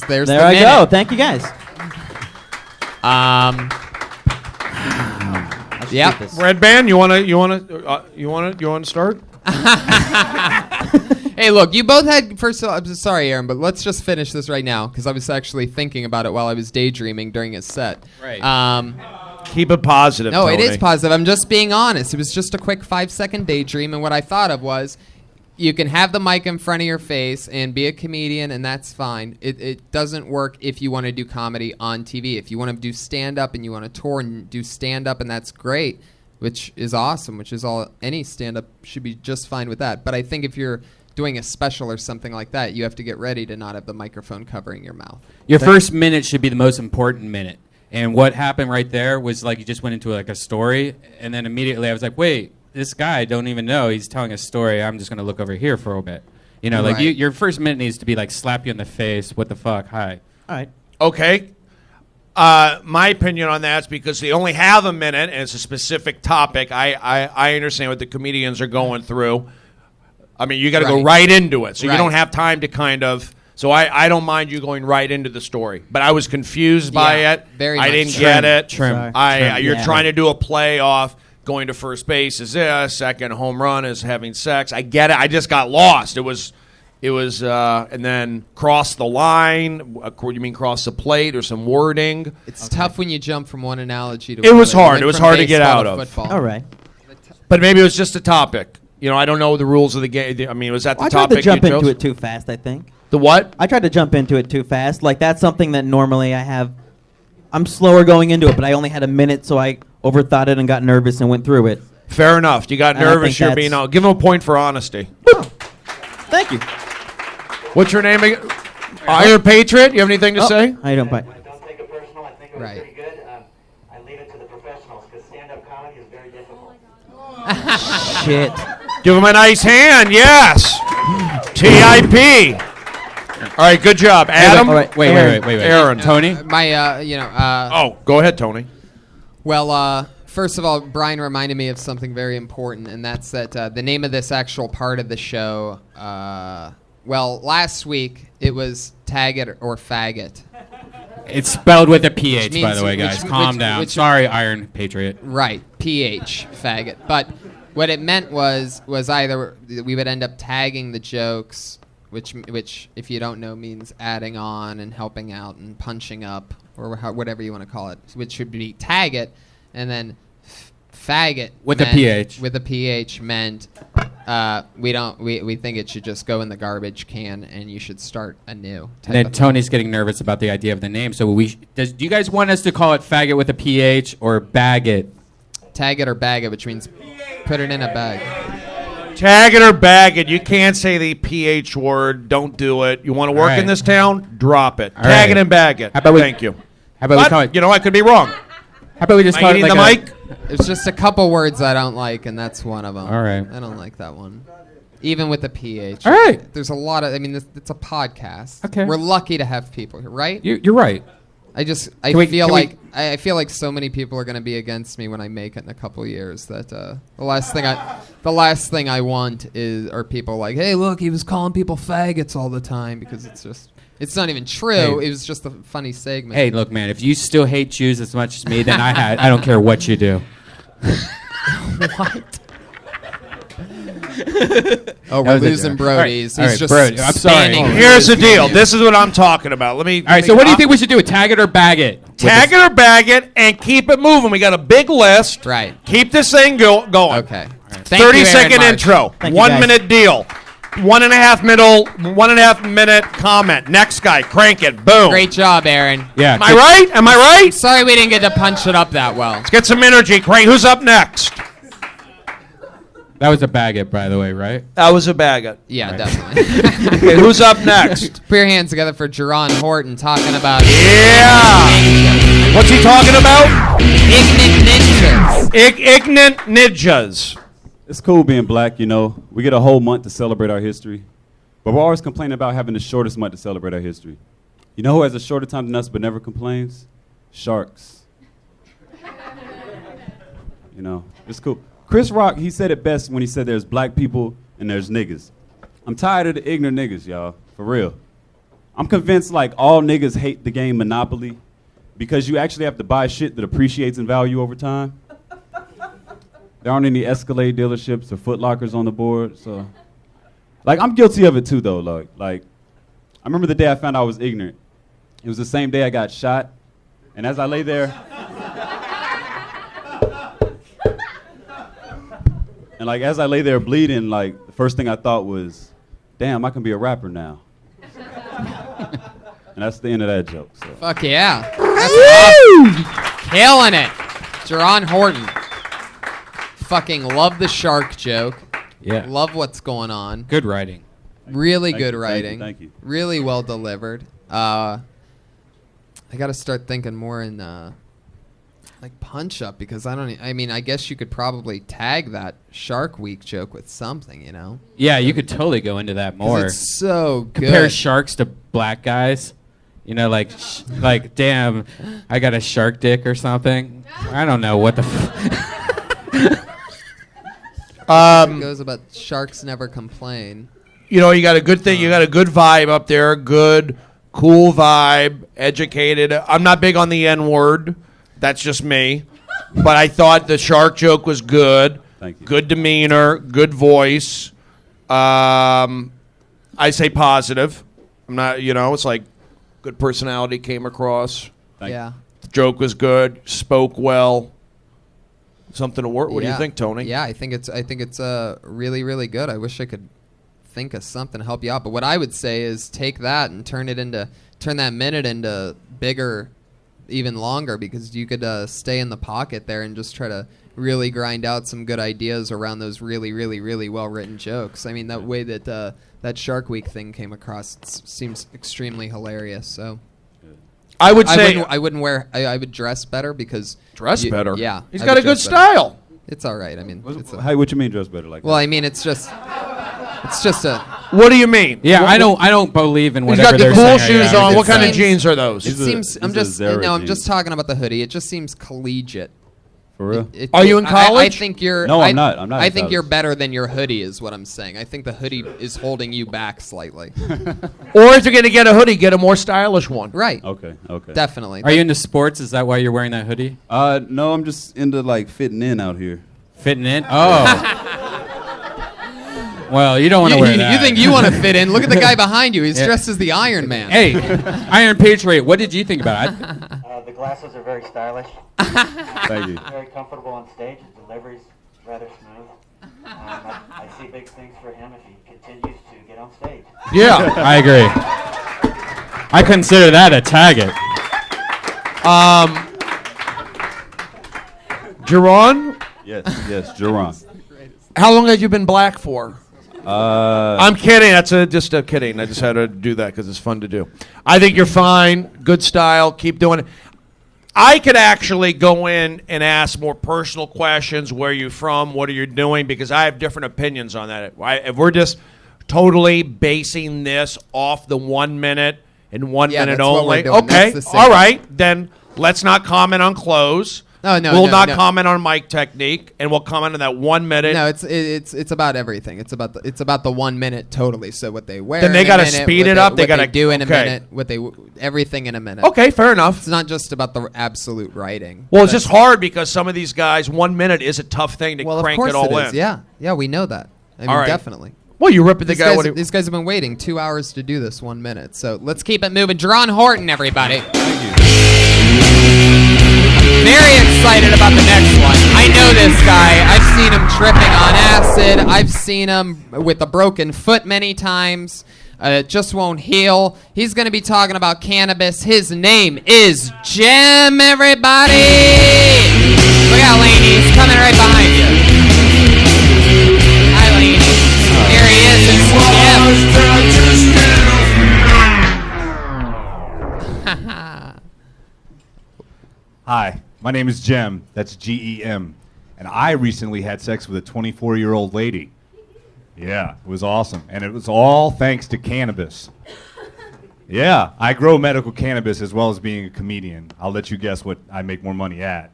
There the I minute. go. Thank you, guys. Yep. Red Band, you wanna start? Hey, look, you both had, first of all, I'm sorry, Aaron, but let's just finish this right now, because I was actually thinking about it while I was daydreaming during his set. Right. Keep it positive. No, Tony. it is positive. I'm just being honest. It was just a quick 5-second daydream, and what I thought of was, you can have the mic in front of your face and be a comedian, and that's fine. It doesn't work if you want to do comedy on TV. If you want to do stand-up and you want to tour and do stand-up, and that's great, which is awesome, which is all, any stand-up should be just fine with that. But I think if you're doing a special or something like that, you have to get ready to not have the microphone covering your mouth. Your first minute should be the most important minute. And what happened right there was like you just went into like a story, and then immediately I was like, wait, this guy I don't even know. He's telling a story. I'm just going to look over here for a bit. You know, like Right. your first minute needs to be like slap you in the face. What the fuck? Hi. All right. Okay. My opinion on that is because they only have a minute and it's a specific topic. I understand what the comedians are going through. I mean, you got to go Right. right into it. So Right. you don't have time to kind of... So I don't mind you going right into the story. But I was confused by Yeah, it. very I much. didn't get it. Trim. You're Yeah. trying to do a play off. Going to first base is this. Second home run is having sex. I get it. I just got lost. It was, and then cross the line. You mean cross the plate or some wording? It's tough when you jump from one analogy to It was another. You hard. went It was from hard to get baseball out to of. football. All right. But maybe it was just a topic. You know, I don't know the rules of the game. I mean, was that the I tried topic to jump you into chose? it too fast, I think. The what? I tried to jump into it too fast. Like, that's something that normally I have. I'm slower going into it, but I only had a minute, so I overthought it and got nervous and went through it. Fair enough. You got And I nervous. think You're that's- being... Give him a point for honesty. Thank you. What's your name again? Iron Patriot? You have anything to say? I don't bite. I don't take it personal. I think it was Right. pretty good. I leave it to the professionals because stand-up comedy is very difficult. Shit. Give him a nice hand. Yes. TIP. All right. Good job. Adam? all right. Wait. Aaron. Tony? Oh, go ahead, Tony. Well, first of all, Brian reminded me of something very important, and that's that the name of this actual part of the show, well, last week it was Tag It or Faggot. It's spelled with a PH, by means- the way, guys. which- Calm which- down. which- Sorry, Iron Patriot. Right, PH, faggot. But what it meant was either we would end up tagging the jokes, which if you don't know means adding on and helping out and punching up or whatever you want to call it, which should be tag it, and then faggot With a meant- PH. with a PH meant we think it should just go in the garbage can and you should start anew. And then Tony's getting nervous about the idea of the name. So do you guys want us to call it faggot with a PH or bag it? Tag it or bag it, which means put it in a bag. Tag it or bag it. You can't say the PH word. Don't do it. You want to work All right. in this town? Drop it. All Tag right. it and bag it. How about Thank you. How about we But, call it? you know, I could be wrong. How about we just Am call I it eating like the a, mic? It's just a couple words I don't like, and that's one of them. All right. I don't like that one. Even with the PH. All right. There's a lot of. I mean, it's a podcast. Okay. We're lucky to have people here, right? You're right. I feel like so many people are going to be against me when I make it in a couple of years. That the last thing I want are people like, hey, look, he was calling people faggots all the time, because it's not even true. Hey. It was just a funny segment. Hey, look, man. If you still hate Jews as much as me, then I don't care what you do. What? Oh, we're losing Brody's. All right, He's just Brody, I'm sorry. spinning Here's the his deal. medium. This is what I'm talking about. All right, so what do you think we should do? Tag it or bag it? Tag it or bag it and keep it moving. We got a big list. Right. Keep this thing going. Okay. Thank 30-second you, Aaron intro. Thank you, 1 guys. minute deal. 1.5 minute comment. Next guy. Crank it. Boom. Great job, Aaron. Yeah. Am I right? Am I right? Sorry we didn't get to punch it up that well. Let's get some energy. Crank. Who's up next? That was a bag it, by the way, right? That was a bag it. Yeah, Right. definitely. Okay, who's up next? Put your hands together for Jerron Horton talking about Yeah. What's he talking about? ignorant ninjas. Ignorant ninjas. It's cool being black, you know. We get a whole month to celebrate our history. But we're always complaining about having the shortest month to celebrate our history. You know who has a shorter time than us but never complains? Sharks. You know, it's cool. Chris Rock, he said it best when he said there's black people and there's niggas. I'm tired of the ignorant niggas, y'all, for real. I'm convinced like all niggas hate the game Monopoly because you actually have to buy shit that appreciates in value over time. There aren't any Escalade dealerships or Foot Lockers on the board, so. Like, I'm guilty of it too, though. Like, I remember the day I found out I was ignorant. It was the same day I got shot, and as I lay there, and like as I lay there bleeding, like the first thing I thought was, damn, I can be a rapper now. And that's the end of that joke. So. Fuck yeah. That's awesome. Killing it. Jerron Horton. Fucking love the shark joke. Yeah. Love what's going on. Good writing. Really Thank good you, writing. thank you. Really well delivered. I got to start thinking more in like punch up, because I mean, I guess you could probably tag that Shark Week joke with something, you know? Yeah, you could totally go into that 'Cause more. it's so good. Compare sharks to black guys. You know, like, damn, I got a shark dick or something. I don't know what the. It goes about sharks never complain. You know, you got a good thing. You got a good vibe up there. Good, cool vibe. Educated. I'm not big on the N word. That's just me. But I thought the shark joke was good. Thank you. Good demeanor. Good voice. I say positive. I'm not. You know, it's like good personality came across. Thank Yeah. The joke was good. Spoke well. Something to work. What do you Yeah. think, Tony? Yeah, I think it's really, really good. I wish I could think of something to help you out. But what I would say is take that and turn that minute into bigger, even longer, because you could stay in the pocket there and just try to really grind out some good ideas around those really, really, really well written jokes. I mean, that way that that Shark Week thing came across seems extremely hilarious. So. I would say I wouldn't wear. I would dress better because dress better. Yeah, He's I got would a good dress better. style. It's all right. I mean, it's Hey, what you mean dress better like well, that? I mean, it's just a. What do you mean? Yeah, I don't believe in He's whatever got the they're cool saying. shoes Yeah, on. it's- What kind of seems- jeans are those? It These are- seems. I'm these are just. Zara No, I'm jeans. just talking about the hoodie. It just seems collegiate. For real? Are you in I college? think you're. No, I'm not. I'm not I in think college. you're better than your hoodie, is what I'm saying. I think the hoodie is holding you back slightly. Or if you're going to get a hoodie, get a more stylish one. Right. Okay. Definitely. Are you into sports? Is that why you're wearing that hoodie? No, I'm just into like fitting in out here. Fitting in? Oh. Well, you don't want to wear that. You think you want to fit in? Look at the guy behind you. He's dressed as the Iron Man. Hey, Iron Patriot, what did you think about it? The glasses are very stylish, Thank you. very comfortable on stage. His delivery's rather smooth. I see big things for him if he continues to get on stage. Yeah. I agree. I consider that a tag it. Jerron, Yes, Jerron. how long have you been black for? I'm I'm kidding. That's just a kidding. I just had to do that because it's fun to do. I think you're fine. Good style. Keep doing it. I could actually go in and ask more personal questions. Where are you from? What are you doing? Because I have different opinions on that. If we're just totally basing this off the 1 minute and 1 minute that's what we're only, doing. okay, That's the same. all right, then let's not comment on clothes. No, we'll not comment on mic technique, and we'll comment on that 1 minute. No, it's about everything. It's about the 1 minute totally. So what they wear. Then they got gotta to speed it up. They got gotta to do in a okay. minute. Everything in a minute. Okay, fair enough. It's not just about the absolute writing. Well, it's just hard because some of these guys, 1 minute is a tough thing to crank of course it all is. in. Yeah, we know that. I mean, All right. definitely. Well, you're ripping the These guy. guys, these guys have been waiting 2 hours to do this 1 minute. So let's keep it moving. John Horton, everybody. Very excited about the next one. I know this guy. I've seen him tripping on acid. I've seen him with a broken foot many times. It just won't heal. He's going to be talking about cannabis. His name is Jim, everybody. Look out, Laney. He's coming right behind you. Hi, Laney. Here he is. It's Jim. Hi, my name is Jem. That's G-E-M. And I recently had sex with a 24-year-old lady. Yeah, it was awesome. And it was all thanks to cannabis. Yeah, I grow medical cannabis as well as being a comedian. I'll let you guess what I make more money at.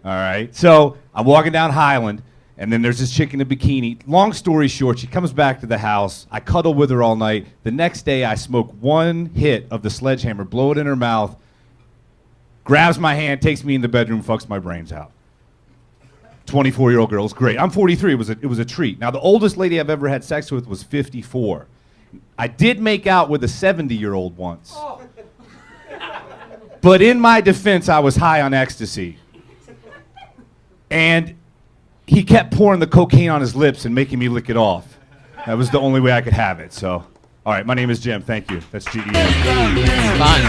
All right, so I'm walking down Highland, and then there's this chick in a bikini. Long story short, she comes back to the house. I cuddle with her all night. The next day, I smoke one hit of the sledgehammer, blow it in her mouth, grabs my hand, takes me in the bedroom, fucks my brains out. 24-year-old girl, it's great. I'm 43. It was a treat. Now, the oldest lady I've ever had sex with was 54. I did make out with a 70-year-old once. But in my defense, I was high on ecstasy. And he kept pouring the cocaine on his lips and making me lick it off. That was the only way I could have it. So, all right, my name is Jim. Thank you. That's G-E-M. Fun.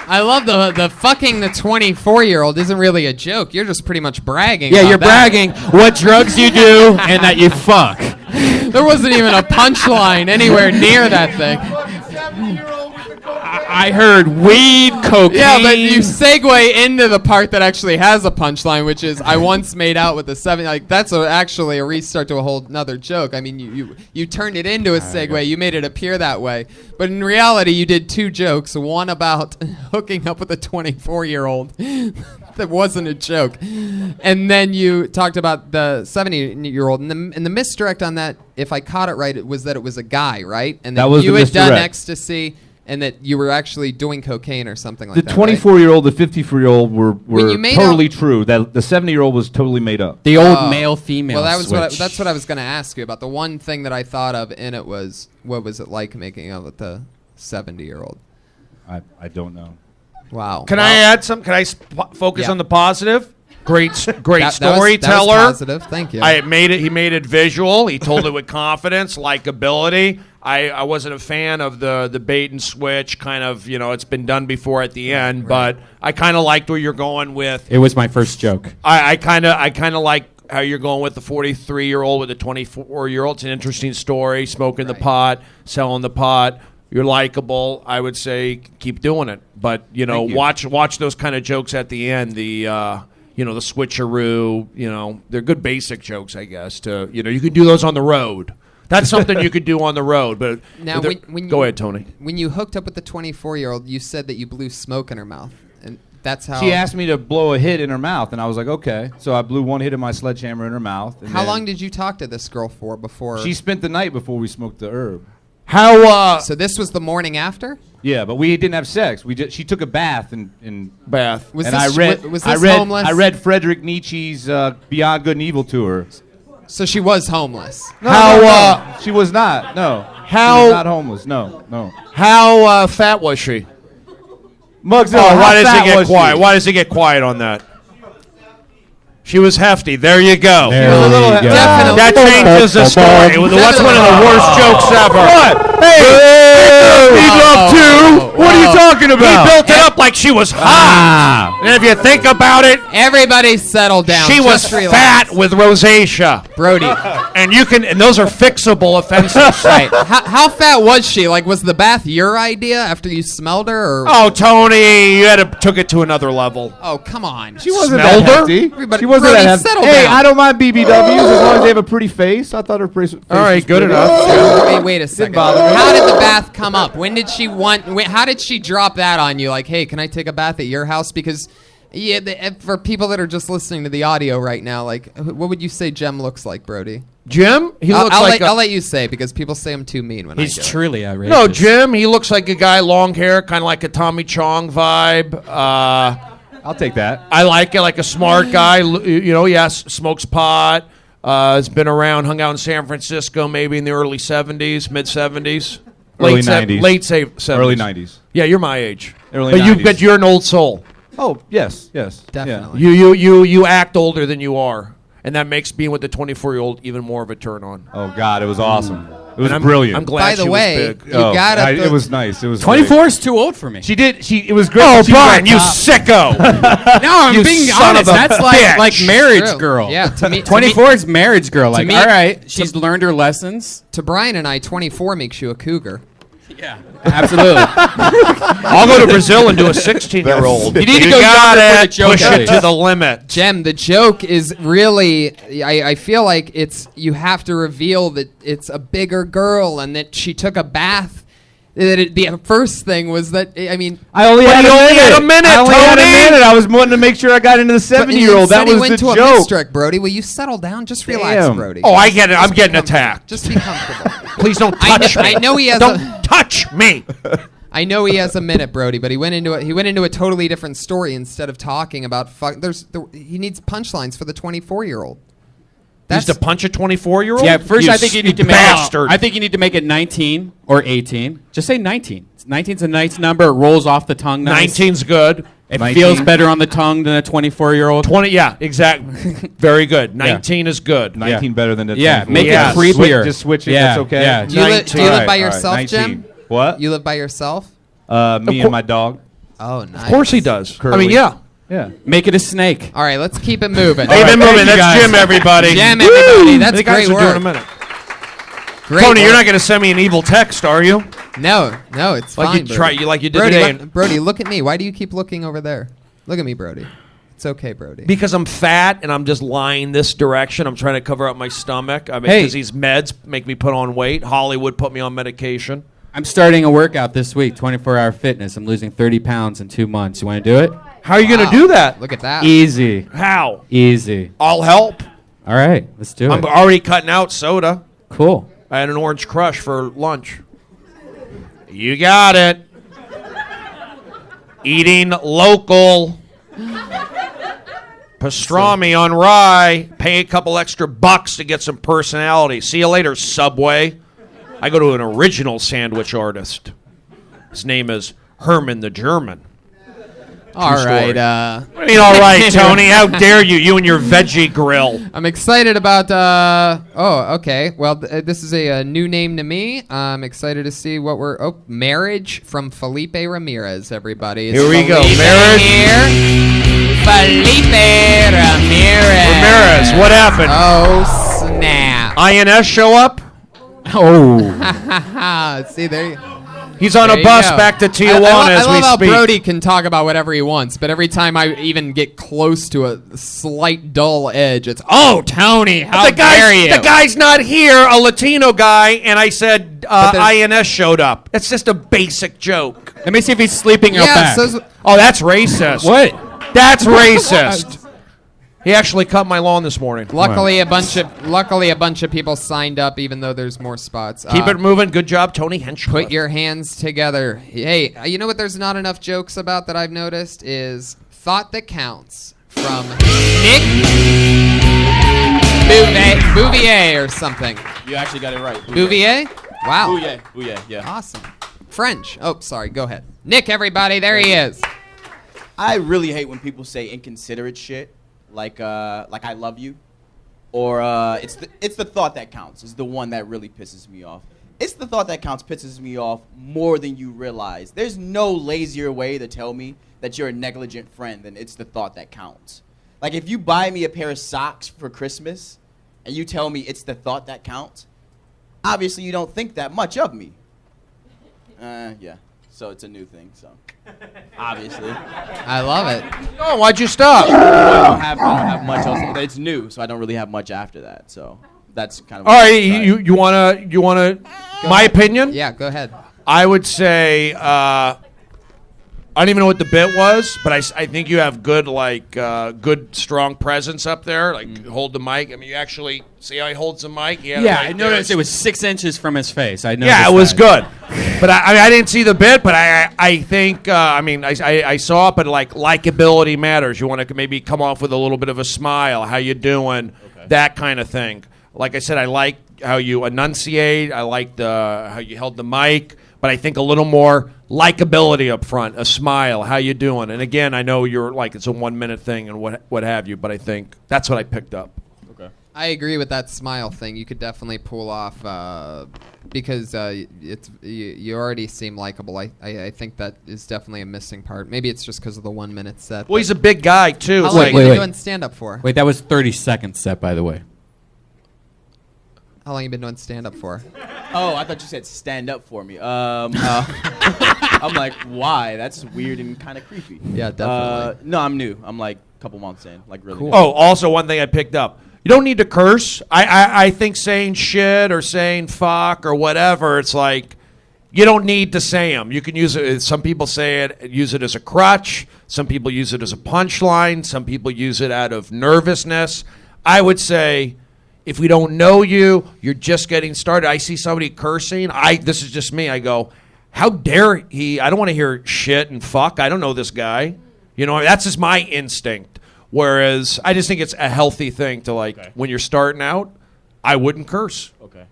I love the fucking the 24-year-old isn't really a joke. You're just pretty much bragging. Yeah, about you're that. bragging what drugs you do and that you fuck. There wasn't even a punchline anywhere near that thing. I heard weed, cocaine. Yeah, but you segue into the part that actually has a punchline, which is I once made out with a 7. Like that's actually a restart to a whole another joke. I mean, you turned it into a segue. You made it appear that way, but in reality, you did two jokes. One about hooking up with a 24-year-old. That wasn't a joke, and then you talked about the 70-year-old, and the misdirect on that, if I caught it right, it was that it was a guy, right? And That was you the had done misdirect. ecstasy. And that you were actually doing cocaine or something like The that. Right? 24-year-old, the 54-year-old were When you made totally out- true. That the 70-year-old was totally made up. The old male-female Well, switch. that's what I was going to ask you about. The one thing that I thought of in it was, what was it like making out with the 70-year-old? I don't know. Wow. Can I add some? Can I focus Yeah. on the positive? Great That was storyteller. positive. Thank you. He made it visual. He told it with confidence, likability. I wasn't a fan of the bait and switch kind of, it's been done before at the end, but I kind of liked where you're going with. It was my first joke. I kind of like how you're going with the 43-year-old with the 24-year-old. It's an interesting story. Smoking the pot, selling the pot. You're likable. I would say keep doing it, but Thank you. watch those kind of jokes at the end. The the switcheroo. They're good basic jokes, I guess. You could do those on the road. That's something you could do on the road. But Now, when go you- ahead, Tony. When you hooked up with the 24-year-old, you said that you blew smoke in her mouth, and that's how. She asked me to blow a hit in her mouth, and I was like, okay. So I blew one hit of my sledgehammer in her mouth. And How then long did you talk to this girl for before? She spent the night before we smoked the herb. How So this was the morning after. Yeah, but we didn't have sex. She took a bath in bath? Was and this, I read was I this read homeless? I read Friedrich Nietzsche's Beyond Good and Evil to her. So she was homeless. No, she was not. No. How- She was not homeless. No. How fat was she? Muggsy, Why does it get quiet? Why does it get quiet on that? She was hefty. There you go. There you go. Definitely. That changes the story. What's one of the worst jokes ever? What? Hey! Meatloaf too. What are you talking about? He built it up like she was hot. And if you think about it, Everybody settle down. she was Just relax. fat with rosacea. Brody. And those are fixable offenses. Right. How fat was she? Like, was the bath your idea after you smelled her? Or? Oh, Tony, you took it to another level. Oh, come on. She wasn't Smelled that her? hefty. Everybody- She wasn't Brody, that hefty. settle Hey, down. I don't mind BBWs as long as they have a pretty face. I thought her face. All right, good enough. Wait a second. bother me. How did the bath come up? When did she how did she drop that on you? Like, hey, can I take a bath at your house? Because, for people that are just listening to the audio right now, like, what would you say Jem looks like, Brody? Jim, I'll let you say, because people say I'm too mean when He's I do it. truly outrageous. No, Jim, he looks like a guy, long hair, kind of like a Tommy Chong vibe. I'll take that. I like it, like a smart guy. Yes, smokes pot. Has been around, hung out in San Francisco, maybe in the early '70s, mid '70s, Early 90s. late '70s, Early 90s. Yeah, you're my age. Early but 90s. you're an old soul. Oh, yes. Definitely. You act older than you are, and that makes being with the 24-year-old even more of a turn on. Oh, God, it was awesome. It was And brilliant. I'm glad By the she way, was big. you gotta. it was nice. It was 24 is too old for me. It was great. Oh, She Brian, was you top. sicko! No, I'm You being son honest. of a That's bitch. like marriage True. girl. Yeah, to me- 24 is marriage girl. Like, me- all right, she's learned her lessons. To Brian and I, 24 makes you a cougar. Yeah, absolutely. I'll go to Brazil and do a 16-year-old. You need to go got younger for the it. joke, Push at it to least. the limit. Jem, the joke is really, I feel like you have to reveal that it's a bigger girl and that she took a bath. The first thing was that, I mean... I only had a minute. I only had a Tony. minute. I was wanting to make sure I got into the 70-year-old. That was went the to a joke. mistrick, Brody. Will you settle down? Just relax, Damn. Brody. Oh, I get it. I'm Just be getting comfortable. attacked. Just be comfortable. Please don't touch me. I know he has Don't touch me. I know he has a minute, Brody, but he went into a totally different story instead of talking about he needs punchlines for the 24-year-old. Used to punch a 24-year-old? Yeah, first I think you need to make bastard. I think you need to make it 19 or 18. Just say 19. 19's a nice number. It rolls off the tongue nice. 19's good. It 19. feels better on the tongue than a 24-year-old. 20, yeah, exactly. Very good. 19 is good. 19 better than the Yeah, 24. make Yeah. it creepier. Just switch it. Yeah, That's okay. yeah. Do you, li- do you live by All right, yourself, 19. Jem? What? You live by yourself? Me and my dog. Oh, nice. Of course he does. Curly. I mean, yeah. Yeah. Make it a snake. All right, let's keep it moving. Keep it moving. thank you, That's guys. Jim, everybody. Jim, everybody. That's the guys great are doing work. a minute. Great Tony, you're work. not going to send me an evil text, are you? No, it's Like fine. you try, Brody. you like you did Brody, today. Brody, look at me. Why do you keep looking over there? Look at me, Brody. It's okay, Brody. Because I'm fat and I'm just lying this direction. I'm trying to cover up my stomach. I mean, Hey. because these meds make me put on weight. Hollywood put me on medication. I'm starting a workout this week, 24-hour fitness. I'm losing 30 pounds in 2 months. You want to do it? How are you going to do that? Look at that. Easy. How? Easy. I'll help. All right, let's do I'm it. already cutting out soda. Cool. I had an orange crush for lunch. You got it. Eating local. Pastrami on rye. Pay a couple extra bucks to get some personality. See you later, Subway. I go to an original sandwich artist. His name is Herman the German. All story. right. I mean, all right, Tony. How dare you and your veggie grill. I'm excited about. Okay. Well, this is a new name to me. I'm excited to see what we're. Oh, Marriage from Felipe Ramirez. Everybody. It's Here we go. Felipe Marriage. here. Felipe Ramirez. Ramirez, what happened? Oh snap! INS show up? Oh. See there. You He's on There a you bus go. back to I Tijuana love as we how speak. Brody can talk about whatever he wants, but every time I even get close to a slight dull edge, it's Tony, how dare you? The guy's not here, a Latino guy, and I said there's- INS showed up. It's just a basic joke. Let me see if he's sleeping out Yeah, back. so Oh, that's racist. What? That's racist. He actually cut my lawn this morning. luckily a bunch of people signed up, even though there's more spots. Keep it moving. Good job, Tony Henschel. Put your hands together. Hey, you know what? There's not enough jokes about that I've noticed is thought that counts from Nick Bouvier or something. You actually got it right. Bouvier? Wow. Booyah. Booyah, yeah. Awesome. French. Oh, sorry. Go ahead. Nick, everybody. There he is. I really hate when people say inconsiderate shit, like I love you, or it's the thought that counts. Is the one that really pisses me off. it's the thought that counts pisses me off more than you realize. There's no lazier way to tell me that you're a negligent friend than it's the thought that counts. Like, if you buy me a pair of socks for Christmas and you tell me it's the thought that counts, obviously you don't think that much of me. Yeah. So it's a new thing, so obviously. I love it. Oh, why'd you stop? I don't have much else. It's new, so I don't really have much after that. So that's kind of. All right, you wanna my opinion? Yeah, go ahead. I would say I don't even know what the bit was, but I think you have good good strong presence up there. Like hold the mic. I mean, you actually see how he holds the mic. Yeah, I noticed it was 6 inches from his face. I noticed. Yeah, it was that. good. But I didn't see the bit, but I think I saw it. But like likability matters. You want to maybe come off with a little bit of a smile. How you doing? Okay. That kind of thing. Like I said, I like how you enunciate. I like how you held the mic. But I think a little more likability up front, a smile, how you doing? And again, I know you're like it's a 1 minute thing and what have you, but I think that's what I picked up. Okay. I agree with that smile thing. You could definitely pull off because you already seem likable. I think that is definitely a missing part. Maybe it's just because of the 1 minute set. Well, he's a big guy too. How It's long like, have you been doing stand up for? Wait, that was 30-second set, by the way. How long have you been doing stand up for? Oh, I thought you said stand up for me. I'm like, why? That's weird and kind of creepy. Yeah, definitely. No, I'm new. I'm like a couple months in, like really. Cool. New. Oh, also one thing I picked up. You don't need to curse. I think saying shit or saying fuck or whatever, it's like you don't need to say them. You can use it. Some people use it as a crutch. Some people use it as a punchline. Some people use it out of nervousness. I would say, if we don't know you, you're just getting started. I see somebody cursing. This is just me. I go, how dare he? I don't want to hear shit and fuck. I don't know this guy. You know, that's just my instinct. Whereas I just think it's a healthy thing to when you're starting out, I wouldn't curse. Okay.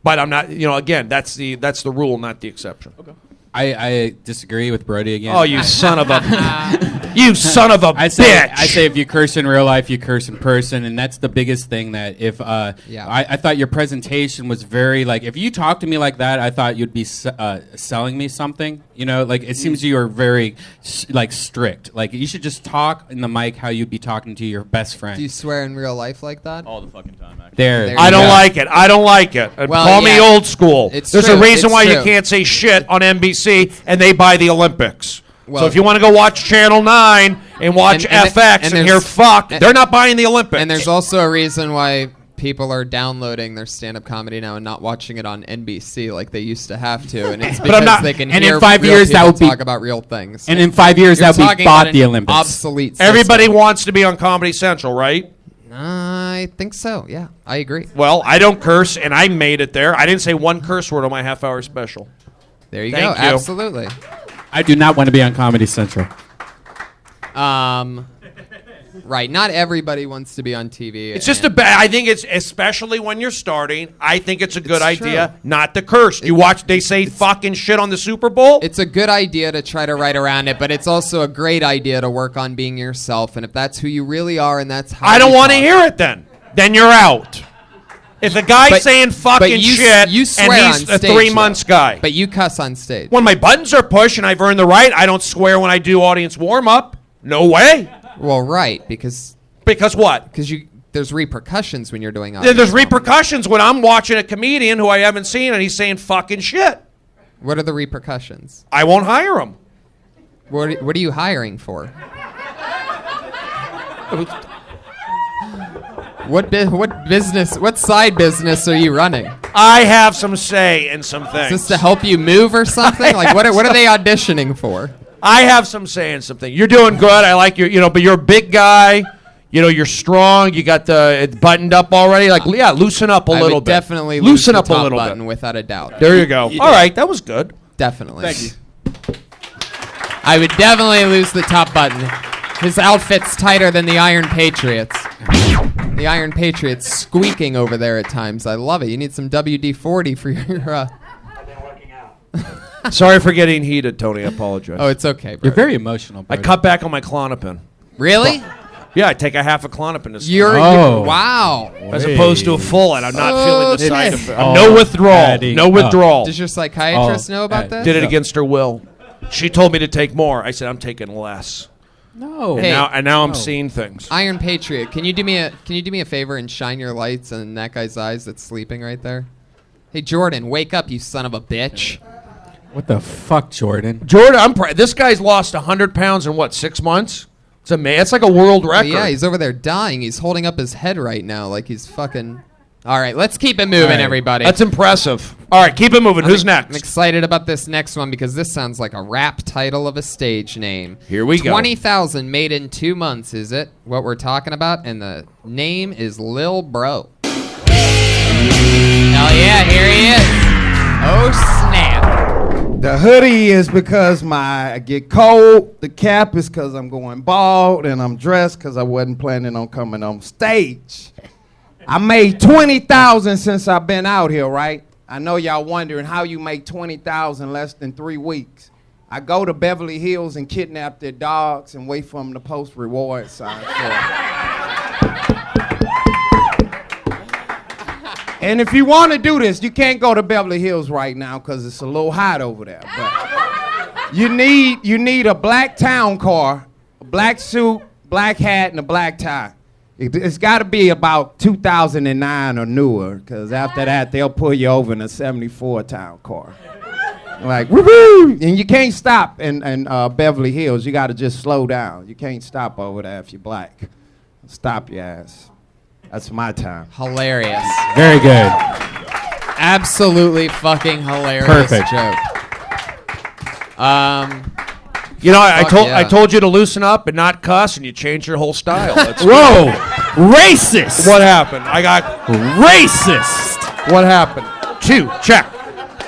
But I'm not, again, that's the rule, not the exception. Okay. I disagree with Brody again. Oh, you son of a you son of a bitch! I say if you curse in real life, you curse in person, and that's the biggest thing. That if I thought your presentation was very if you talk to me like that, I thought you'd be selling me something. It seems you are very strict. Like you should just talk in the mic how you'd be talking to your best friend. Do you swear in real life like that? All the fucking time, actually. There I don't like it. I don't like it. Well, Call me old school. It's There's true. a reason It's why you true. can't say shit on NBC and they buy the Olympics. Well, so if you want to go watch Channel 9 and watch FX and hear fuck, they're not buying the Olympics. And there's also a reason why people are downloading their stand-up comedy now and not watching it on NBC like they used to have to. And it's because they can hear in 5 real years, that people would be talk about real things. And in 5 years, You're that would be talking bought about the an Olympics. Obsolete system. Everybody wants to be on Comedy Central, right? I think so. Yeah, I agree. Well, I don't curse, and I made it there. I didn't say one curse word on my half-hour special. There you Thank go. you. Absolutely. I do not want to be on Comedy Central. Right. Not everybody wants to be on TV. It's just I think it's, especially when you're starting, I think it's a good It's idea true. not to curse. They say fucking shit on the Super Bowl? It's a good idea to try to write around it, but it's also a great idea to work on being yourself. And if that's who you really are and that's how I don't want to hear it then. Then you're out. If the guy's saying fucking shit you and swear he's on a stage, 3 though. months guy. But you cuss on stage. When my buttons are pushed and I've earned the right, I don't swear when I do audience warm-up. No way. Well, right, because what? Because there's repercussions when you're doing There's audience repercussions when I'm watching a comedian who I haven't seen and he's saying fucking shit. What are the repercussions? I won't hire him. What are you hiring for? What business? What side business are you running? I have some say in some things. Is this to help you move or something? Like what are they auditioning for? I have some say in something. You're doing good. I like your, but you're a big guy. You're strong. You got it buttoned up already. Loosen up a I little would bit. definitely loosen lose up the a top little button bit. without a doubt. There you go. All right, that was good. Definitely. Thank you. I would definitely lose the top button. His outfit's tighter than the Iron Patriots. The Iron Patriots squeaking over there at times. I love it. You need some WD-40 for your. I've been working out. Sorry for getting heated, Tony. I apologize. Oh, it's okay, bro. You're very emotional. I Brody. cut back on my Klonopin. Really? Yeah, I take a half a Klonopin this Wow. as opposed to a full, and I'm not feeling the side effect. Oh, No withdrawal. Daddy. No withdrawal. Does your psychiatrist know about this? Did it against her will. She told me to take more. I said I'm taking less. No. Hey. And now I'm seeing things. Iron Patriot, can you do me a favor and shine your lights in that guy's eyes that's sleeping right there? Hey Jordan, wake up, you son of a bitch. What the fuck, Jordan? Jordan, this guy's lost 100 pounds in what, 6 months? It's amazing. It's like a world record. Yeah, he's over there dying. He's holding up his head right now like he's fucking... All right, let's keep it moving, everybody. That's impressive. All right, keep it moving. Who's next? I'm excited about this next one because this sounds like a rap title of a stage name. Here we go. 20,000 made in 2 months, is it? What we're talking about? And the name is Lil Bro. Hell yeah, here he is. Oh, snap. The hoodie is because I get cold. The cap is because I'm going bald, and I'm dressed because I wasn't planning on coming on stage. I made 20,000 since I've been out here, right? I know y'all wondering how you make 20,000 less than 3 weeks. I go to Beverly Hills and kidnap their dogs and wait for them to post reward signs for them. And if you want to do this, you can't go to Beverly Hills right now because it's a little hot over there. But you need a black town car, a black suit, black hat, and a black tie. It's got to be about 2009 or newer, because after that, they'll pull you over in a 74 town car. Like, woo-hoo! And you can't stop in Beverly Hills. You got to just slow down. You can't stop over there if you're black. Stop your ass. That's my time. Hilarious. Very good. Absolutely fucking hilarious Perfect. joke. You know, I Fuck told you to loosen up and not cuss, and you changed your whole style. That's Whoa! Racist! What happened? I got Racist! what happened? 2, check.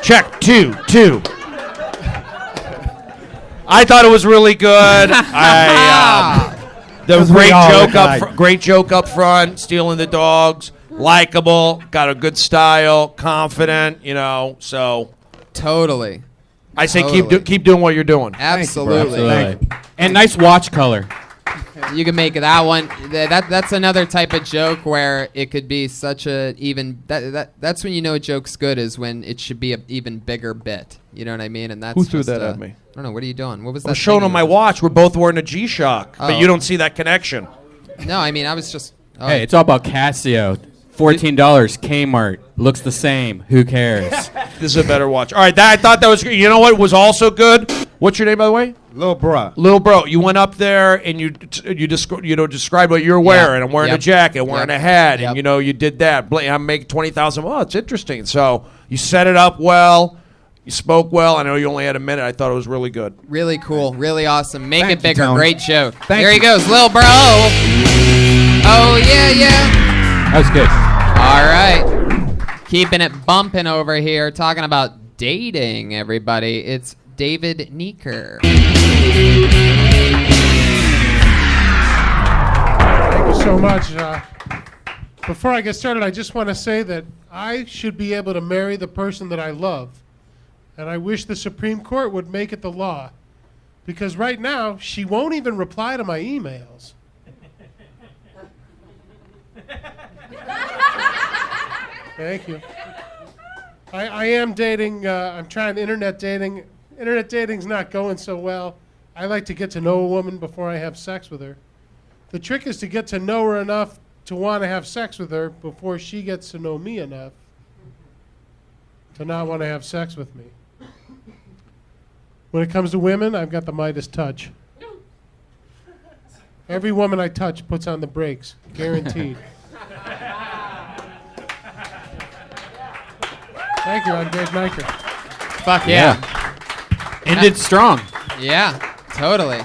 Check, 2. I thought it was really good. The great joke up front, stealing the dogs, likable, got a good style, confident, so Totally. I say Totally. keep doing what you're doing. Absolutely. Absolutely. And nice watch color. You can make that one. That's another type of joke where it could be such a even. That's when you know a joke's good, is when it should be an even bigger bit. You know what I mean? And that's Who threw just that at me? I don't know. What are you doing? What was that? I'm showing thing on my you were- watch. We're both wearing a G-Shock, Oh. but you don't see that connection. No, I mean I was just. Oh. Hey, it's all about Casio. $14. Kmart. Looks the same. Who cares? This is a better watch. All right, I thought that was good. You know what was also good? What's your name, by the way? Lil Bruh. Lil Bro. You went up there and you described what you're wearing. I'm wearing a Yep. jacket, wearing Yep. a hat, Yep. and you did that. I'm making 20,000. Oh, it's interesting. So you set it up well. You spoke well. I know you only had a minute. I thought it was really good. Really cool. Really awesome. Make Thank it you, bigger. Tony. Great joke. Thank There he you. goes, Lil Bro. Oh yeah. That was good. All right. Keeping it bumping over here, talking about dating, everybody. It's David Neeker. Thank you so much. Before I get started, I just want to say that I should be able to marry the person that I love. And I wish the Supreme Court would make it the law. Because right now, she won't even reply to my emails. Thank you. I am dating. I'm trying internet dating. Internet dating's not going so well. I like to get to know a woman before I have sex with her. The trick is to get to know her enough to want to have sex with her before she gets to know me enough to not want to have sex with me. When it comes to women, I've got the Midas touch. Every woman I touch puts on the brakes, guaranteed. Thank you, I'm Dave Niker. Fuck yeah. Ended strong. Yeah, totally.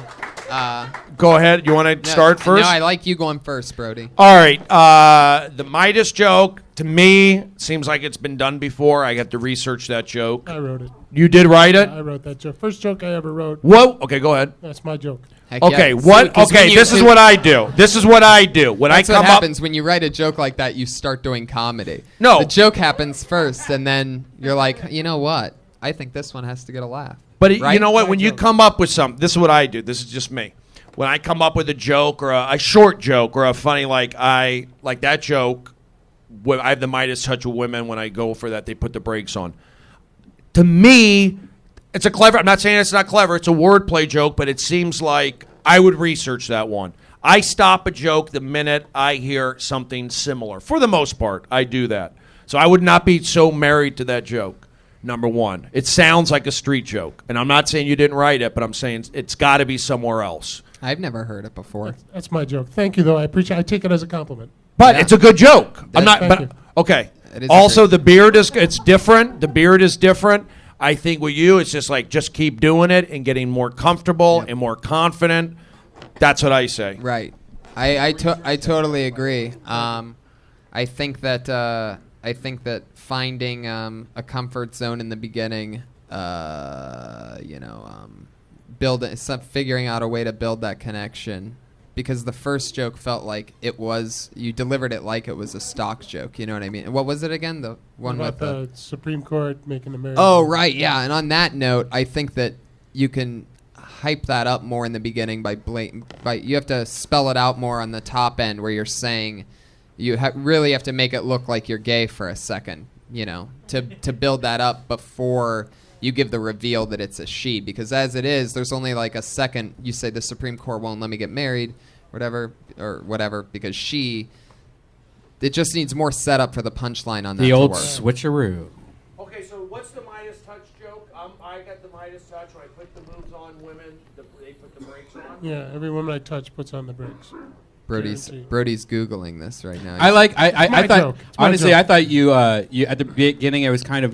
Go ahead. You want to start first? No, I like you going first, Brody. All right. The Midas joke, to me, seems like it's been done before. I got to research that joke. I wrote it. You did write it? I wrote that joke. First joke I ever wrote. Whoa. Okay, go ahead. That's my joke. Heck Okay, yeah. what? 'Cause when Okay, you- this is what I do. This is what I do. When That's I what come happens up. when you write a joke like that. You start doing comedy. No. The joke happens first, and then you're like, you know what? I think this one has to get a laugh. But Right? you know what? My When you joke. come up with something, this is what I do. This is just me. when I come up with a joke or a short joke or a funny like that joke, I have the Midas touch with women. When I go for that, they put the brakes on. To me, it's a clever. I'm not saying it's not clever. It's a wordplay joke, but it seems like I would research that one. I stop a joke the minute I hear something similar. For the most part, I do that. So I would not be so married to that joke. Number one, it sounds like a street joke, and I'm not saying you didn't write it, but I'm saying it's got to be somewhere else. I've never heard it before. That's my joke. Thank you, though. I appreciate. I take it as a compliment. But it's a good joke. I'm not. Thank you. But okay. It is Also, a great- the beard is it's different. The beard is different. I think with you, it's just keep doing it and getting more comfortable and more confident. That's what I say. Right. I totally agree. I think that finding a comfort zone in the beginning, figuring out a way to build that connection, because the first joke felt like you delivered it like it was a stock joke. You know what I mean? And what was it again? The one about with the Supreme Court making America. Oh, right, yeah. And on that note, I think that you can hype that up more in the beginning by you have to spell it out more on the top end where you're saying you really have to make it look like you're gay for a second, to build that up before you give the reveal that it's a she. Because as it is, there's only like a second. You say the Supreme Court won't let me get married, whatever, because she. It just needs more setup for the punchline on that. The old to work. switcheroo. Okay, so what's the Midas touch joke? I got the Midas touch when I put the moves on women. They put the brakes on. Yeah, every woman I touch puts on the brakes. Brody's Googling this right now. I thought joke. It's my honestly joke. I thought you at the beginning it was kind of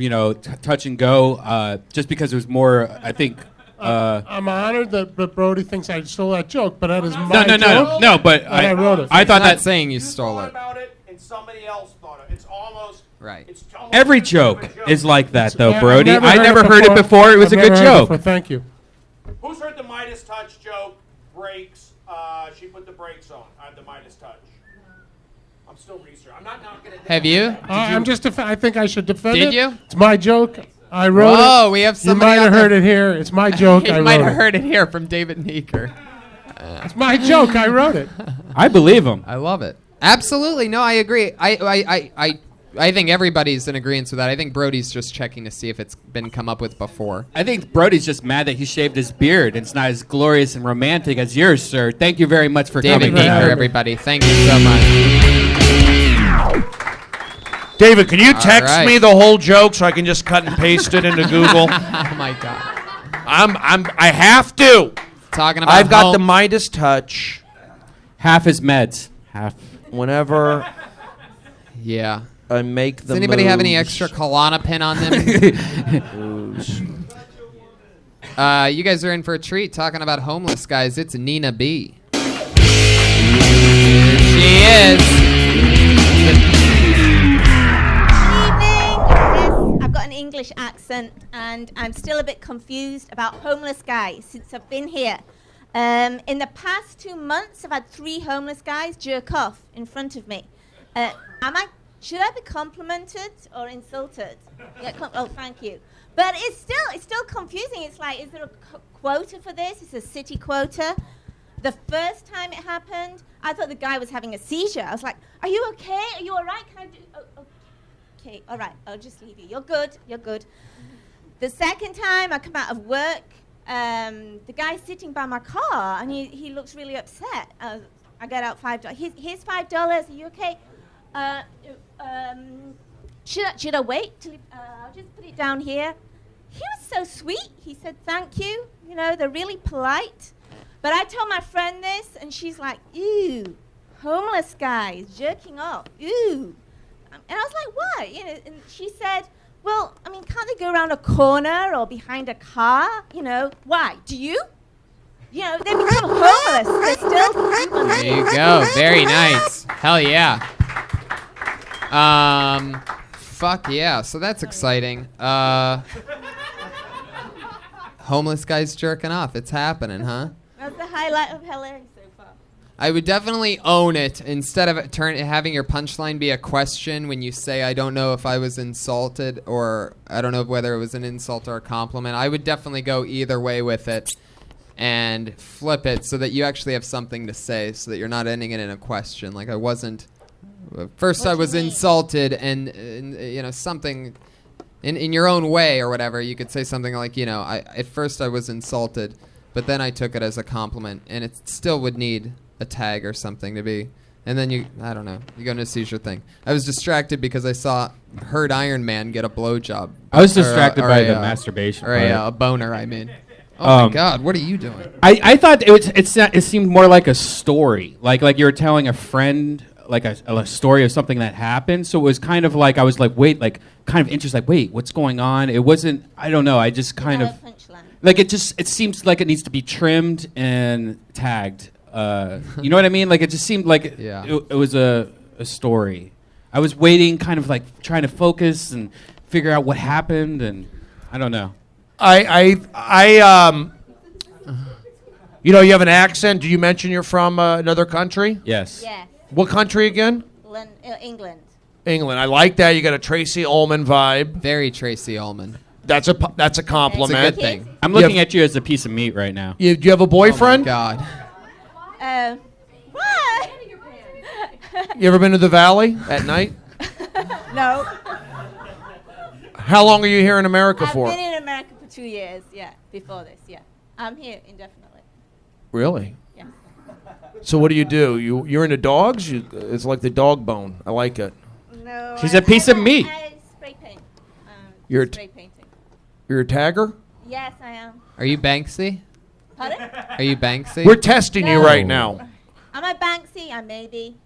touch and go just because it was more I think I'm honored that Brody thinks I stole that joke, but that is my joke. no but and I wrote it. I thought not that saying you stole it. About it, and somebody else thought it. It's almost Right. It's almost every a joke is like that though, Yeah, Brody. I've I never heard it before. It was I've a good never heard it joke. before. Thank you. Who's heard the Midas touch joke? Brakes. She put the brakes on. I have the Midas touch. I'm still researching. I'm not knocking it down. Have you? I'm just. I think I should defend it. Did you? It's my joke. I wrote it. Whoa, we have You somebody might have out there. heard it here. It's my joke. I You wrote might have it. heard it here from David Meeker. It's my joke. I wrote it. I believe him. I love it. Absolutely. No, I agree. I think everybody's in agreement with that. I think Brody's just checking to see if it's been come up with before. I think Brody's just mad that he shaved his beard. It's not as glorious and romantic as yours, sir. Thank you very much for David coming. Meeker, everybody. Thank you so much. David, can you text right. me the whole joke so I can just cut and paste it into Google? Oh my God. I have to. Talking about I've got home- the Midas touch. Half his meds. Half. Whenever Yeah. I make the Does anybody have any moves. extra Klonopin on them? You guys are in for a treat talking about homeless guys. It's Nina B. Here she is. Evening. Yes, I've got an English accent, and I'm still a bit confused about homeless guys since I've been here. In the past 2 months, I've had 3 homeless guys jerk off in front of me. Should I be complimented or insulted? Yeah, oh, thank you. But it's still confusing. It's like, is there a quota for this? It's a city quota. The first time it happened, I thought the guy was having a seizure. I was like, "Are you okay? Are you all right? Can I do?" Oh, okay, all right. I'll just leave you. You're good. You're good. The second time I come out of work, the guy's sitting by my car, and he looks really upset. I get out $5. Here's $5. Are you okay? Should I wait till I'll just put it down here. He was so sweet. He said thank you. You know, they're really polite. But I told my friend this, and she's like, "Ew, homeless guys jerking off. Ew." And I was like, "What?" You know, and she said, "Well, I mean, can't they go around a corner or behind a car? You know, why? Do you? You know, they become homeless. They're still human." There you go. Very nice. Hell yeah. Fuck yeah. So that's exciting. Homeless guys jerking off. It's happening, huh? That's the highlight of LA so far. I would definitely own it instead of having your punchline be a question when you say, "I don't know if I was insulted," or "I don't know whether it was an insult or a compliment." I would definitely go either way with it. and flip it so that you actually have something to say, so that you're not ending it in a question. Like I wasn't. First, I was insulted, and you know, something in your own way or whatever. You could say something like, you know, at first I was insulted, but then I took it as a compliment, and it still would need a tag or something to be. And then I don't know, you go into a seizure thing. I was distracted because I heard Iron Man get a blowjob. I was distracted by the masturbation. Or a boner, I mean. Oh my God, what are you doing? I thought it seemed more like a story, like you were telling a friend like a story of something that happened. So it was kind of like I was like, wait, like kind of interested, like, wait, what's going on? It wasn't. I don't know. I just kind of like it seems like it needs to be trimmed and tagged. You know what I mean? Like it just seemed like it was a story. I was waiting, kind of like trying to focus and figure out what happened, and I don't know. You know, you have an accent. Do you mention you're from another country? Yes. Yeah. What country again? England. England. I like that. You got a Tracy Ullman vibe. Very Tracy Ullman. That's a compliment. It's a good thing. I'm looking at you as a piece of meat right now. Do you have a boyfriend? Oh my God. What? You ever been to the Valley at night? No. How long are you here in America for? I've been in America for 2 years, before this, I'm here indefinitely. Really? Yeah. So what do? You're into dogs? It's like the dog bone. I like it. No. She's a piece of meat. I spray paint. You're spray painting. You're a tagger? Yes, I am. Are you Banksy? Pardon? Are you Banksy? We're testing you right now. Am I Banksy? I may be.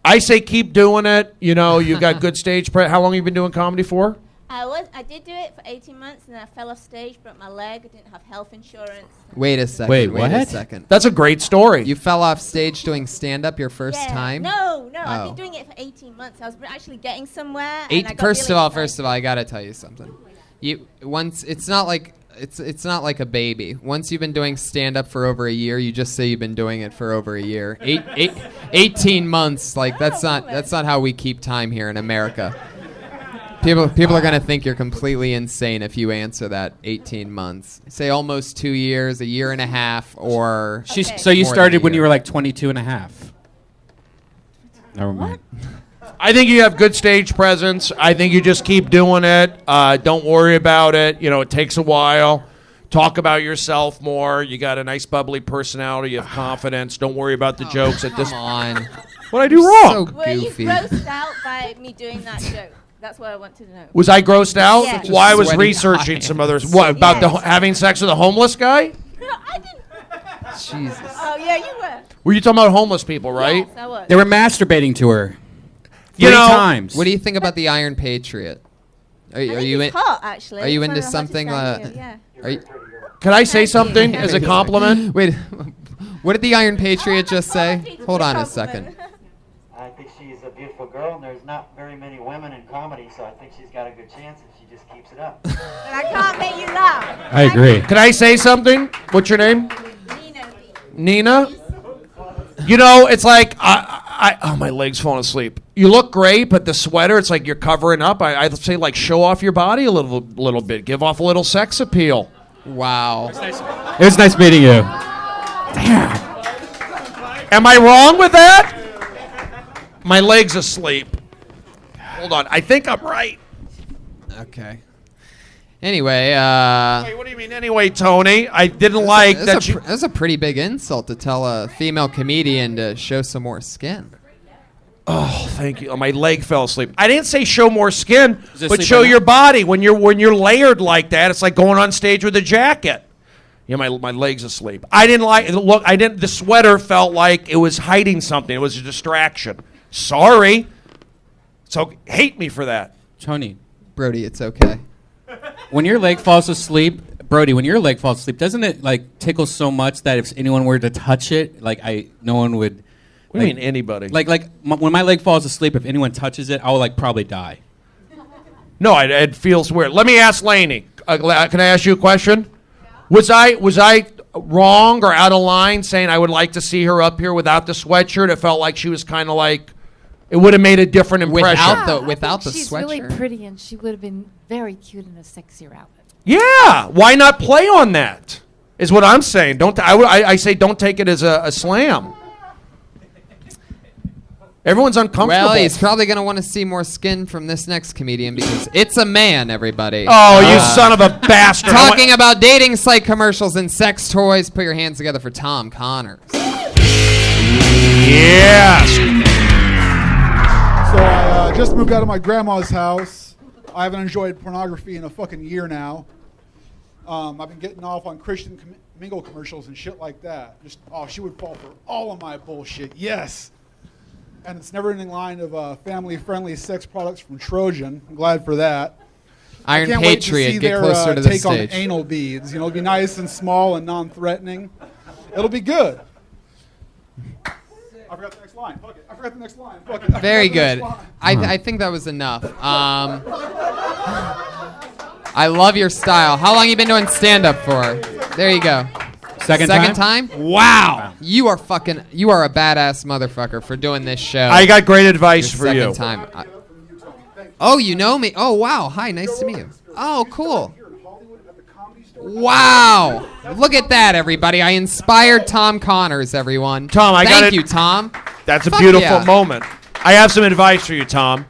I say keep doing it. You know, you've got good stage How long have you been doing comedy for? I did do it for 18 months, and then I fell off stage, broke my leg. I didn't have health insurance. Wait a second. Wait, Wait what? a second. That's a great story. You fell off stage doing stand-up your first time? No, I've Oh. been doing it for 18 months. I was actually getting somewhere. First of all, I gotta tell you something. It's not like a baby. Once you've been doing stand-up for over a year, you just say you've been doing it for over a year. 18 months, like that's not how we keep time here in America. People are gonna think you're completely insane if you answer that 18 months. Say almost 2 years, a year and a half, or So you started when you were like 22 and a half. Never mind. I think you have good stage presence. I think you just keep doing it. Don't worry about it. You know, it takes a while. Talk about yourself more. You got a nice bubbly personality. You have confidence. Don't worry about the jokes at this. Come on. What I do wrong? So Were you goofy. grossed out by me doing that joke? That's what I want to know. Was I grossed out? Yeah. Well, I was Sweaty researching eye. some others. What about Yes. having sex with a homeless guy? No, I didn't. Jesus. Oh, yeah, you were. Were you talking about homeless people, right? Yes, I was. They were masturbating to her. You Three know- times. What do you think about the Iron Patriot? Are I think you it's hot, actually. Are you It's one into of the hottest something? guys here, yeah. Are you, Can I say something as a compliment? wait, what did the Iron Patriot just say? Hold on a second. I think she's a beautiful girl, and there's not very many women in comedy, so I think she's got a good chance if she just keeps it up. But I can't make you laugh. I agree. Can I say something? What's your name? Nina. Nina? You know, it's like oh, my leg's falling asleep. You look great, but the sweater, it's like you're covering up. I'd say like show off your body a little bit. Give off a little sex appeal. Wow. It was nice meeting you. Am I wrong with that? My leg's asleep. Hold on. I think I'm right. Okay. Anyway, Wait, what do you mean anyway, Tony? I didn't like that you... That's a pretty big insult to tell a female comedian to show some more skin. Oh, thank you. My leg fell asleep. I didn't say show more skin, Is it but sleep show right now? your body. When you're layered like that, it's like going on stage with a jacket. Yeah, my leg's asleep. I didn't like look. I didn't. The sweater felt like it was hiding something. It was a distraction. Sorry. So hate me for that. Tony, Brody, it's okay. when your leg falls asleep, Brody, when your leg falls asleep, doesn't it like tickle so much that if anyone were to touch it, like no one would. What do you mean anybody? When my leg falls asleep, if anyone touches it, I'll like probably die. No, it feels weird. Let me ask Lainey. Can I ask you a question? Was I wrong or out of line saying I would like to see her up here without the sweatshirt? It felt like she was kind of like it would have made a different impression. Without the she's sweatshirt. really pretty, and she would have been very cute in a sexier outfit. Yeah, why not play on that? Is what I'm saying. I say don't take it as a slam. Everyone's uncomfortable. Well, he's probably going to want to see more skin from this next comedian because it's a man, everybody. Oh, you son of a bastard. Talking about dating site commercials and sex toys, put your hands together for Tom Connors. Yes. So I just moved out of my grandma's house. I haven't enjoyed pornography in a fucking year now. I've been getting off on Christian Mingle commercials and shit like that. She would fall for all of my bullshit. Yes. And it's never-ending line of family-friendly sex products from Trojan. I'm glad for that. Iron I can't wait to Patriot, see get their closer to the take stage. on anal beads. It'll be nice and small and non-threatening. It'll be good. I forgot the next line. Fuck it. I forgot the next line. Fuck it. Very good. I think that was enough. I love your style. How long you been doing stand-up for? There you go. Second time? Wow. You are a badass motherfucker for doing this show. I got great advice for you. Second time. Oh, you know me? Oh, wow. Hi, nice to meet you. Oh, cool. Wow. Look at that, everybody. I inspired Tom Connors, everyone. Tom, Thank you, Tom. That's a Fuck beautiful yeah. moment. I have some advice for you, Tom.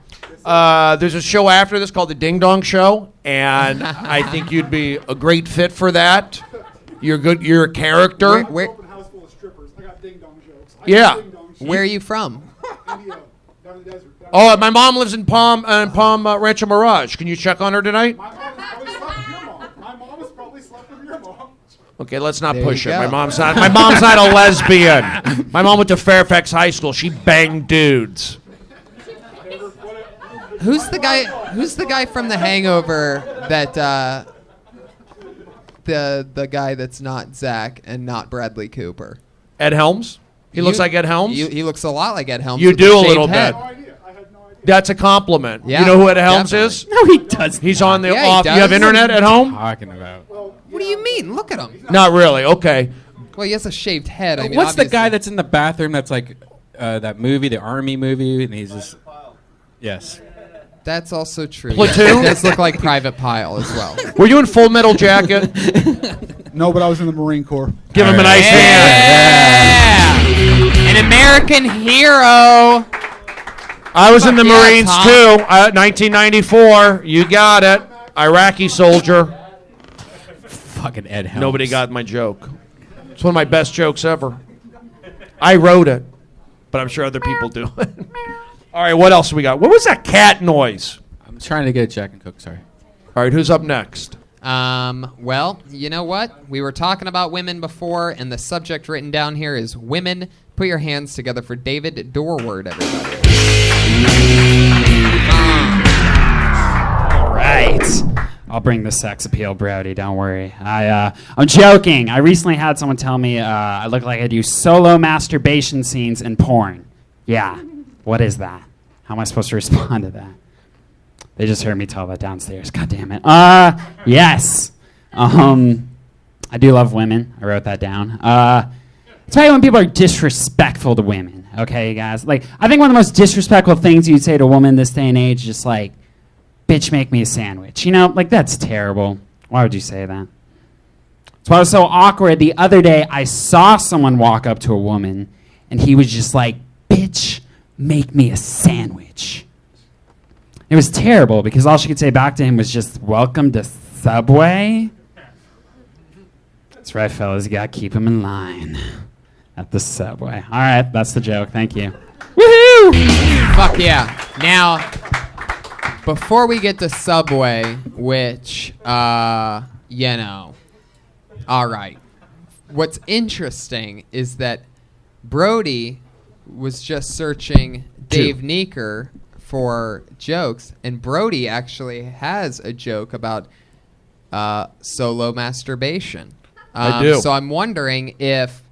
There's a show after this called The Ding Dong Show, and I think you'd be a great fit for that. You're good. You're a character. Where Yeah. are you from? Oh, my mom lives in Palm Rancho Mirage. Can you check on her tonight? My mom has probably slept with your mom. Okay, let's not There push you it. go. My mom's not a lesbian. My mom went to Fairfax High School. She banged dudes. Who's the guy from The Hangover that the guy that's not Zach and not Bradley Cooper? Ed Helms? He looks like Ed Helms? He looks a lot like Ed Helms. You with do the a little shaved head. bit. That's a compliment. Yeah, you know who Ed Helms definitely. is? No, he does. He's on the Yeah, he off. You does. have internet at home? Talking about. What do you mean? Look at him. Not really. Okay. Well, he has a shaved head. I mean, What's the guy obviously. that's in the bathroom that's like that movie, the army movie, and he's just... Yes. That's also true. Platoon? It does look like Private Pile as well. Were you in Full Metal Jacket? No, but I was in the Marine Corps. Give him a nice hand. Yeah. An American hero. I was in the Yeah, Marines Tom. too. 1994. You got it. Iraqi soldier. Fucking Ed Helms. Nobody got my joke. It's one of my best jokes ever. I wrote it, but I'm sure other people do. All right, what else we got? What was that cat noise? I'm trying to get a Jack and Coke, sorry. All right, who's up next? Well, you know what? We were talking about women before, and the subject written down here is women. Put your hands together for David Dorward, everybody. All right. I'll bring the sex appeal, Brody. Don't worry. I'm joking. I recently had someone tell me I look like I do solo masturbation scenes in porn. Yeah. What is that? How am I supposed to respond to that? They just heard me tell that downstairs. God damn it. Yes. I do love women. I wrote that down. It's probably when people are disrespectful to women. Okay, you guys? Like, I think one of the most disrespectful things you'd say to a woman this day and age is just like, bitch, make me a sandwich. You know, like, that's terrible. Why would you say that? That's why it was so awkward. The other day, I saw someone walk up to a woman, and he was just like, bitch, make me a sandwich. It was terrible because all she could say back to him was just, welcome to Subway. That's right, fellas. You got to keep him in line at the Subway. All right, that's the joke. Thank you. Woohoo! Fuck yeah. Now, before we get to Subway, which, you know, all right. What's interesting is that Brody was just searching Dave Neeker for jokes, and Brody actually has a joke about solo masturbation. I do. So I'm wondering if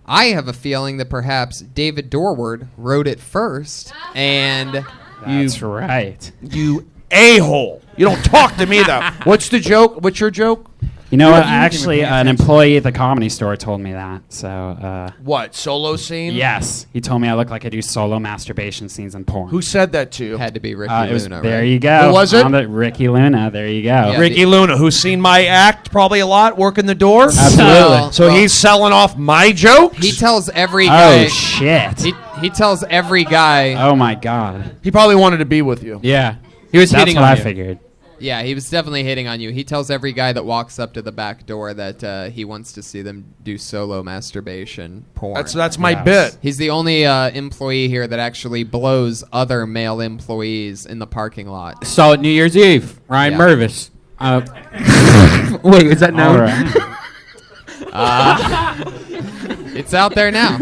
I have a feeling that perhaps David Dorward wrote it first, and That's right. You a-hole. You don't talk to me, though. What's the joke? What's your joke? You know what? Actually, an employee at the Comedy Store told me that. So. What, solo scene? Yes, he told me I look like I do solo masturbation scenes in porn. Who said that to you? Had to be Ricky It was, Luna, there right? you go. Who was it? Ricky Luna. There you go. Yeah, Ricky Luna, who's seen my act probably a lot, working the door. Absolutely. So he's selling off my jokes. He tells every guy. Oh shit. He tells every guy. Oh my god. He probably wanted to be with you. Yeah. He was That's hitting what on I you. figured. Yeah, he was definitely hitting on you. He tells every guy that walks up to the back door that he wants to see them do solo masturbation porn. That's my bit. He's the only employee here that actually blows other male employees in the parking lot. Saw it New Year's Eve. Ryan Yeah. Mervis. Wait, is that known? All right. It's out there now.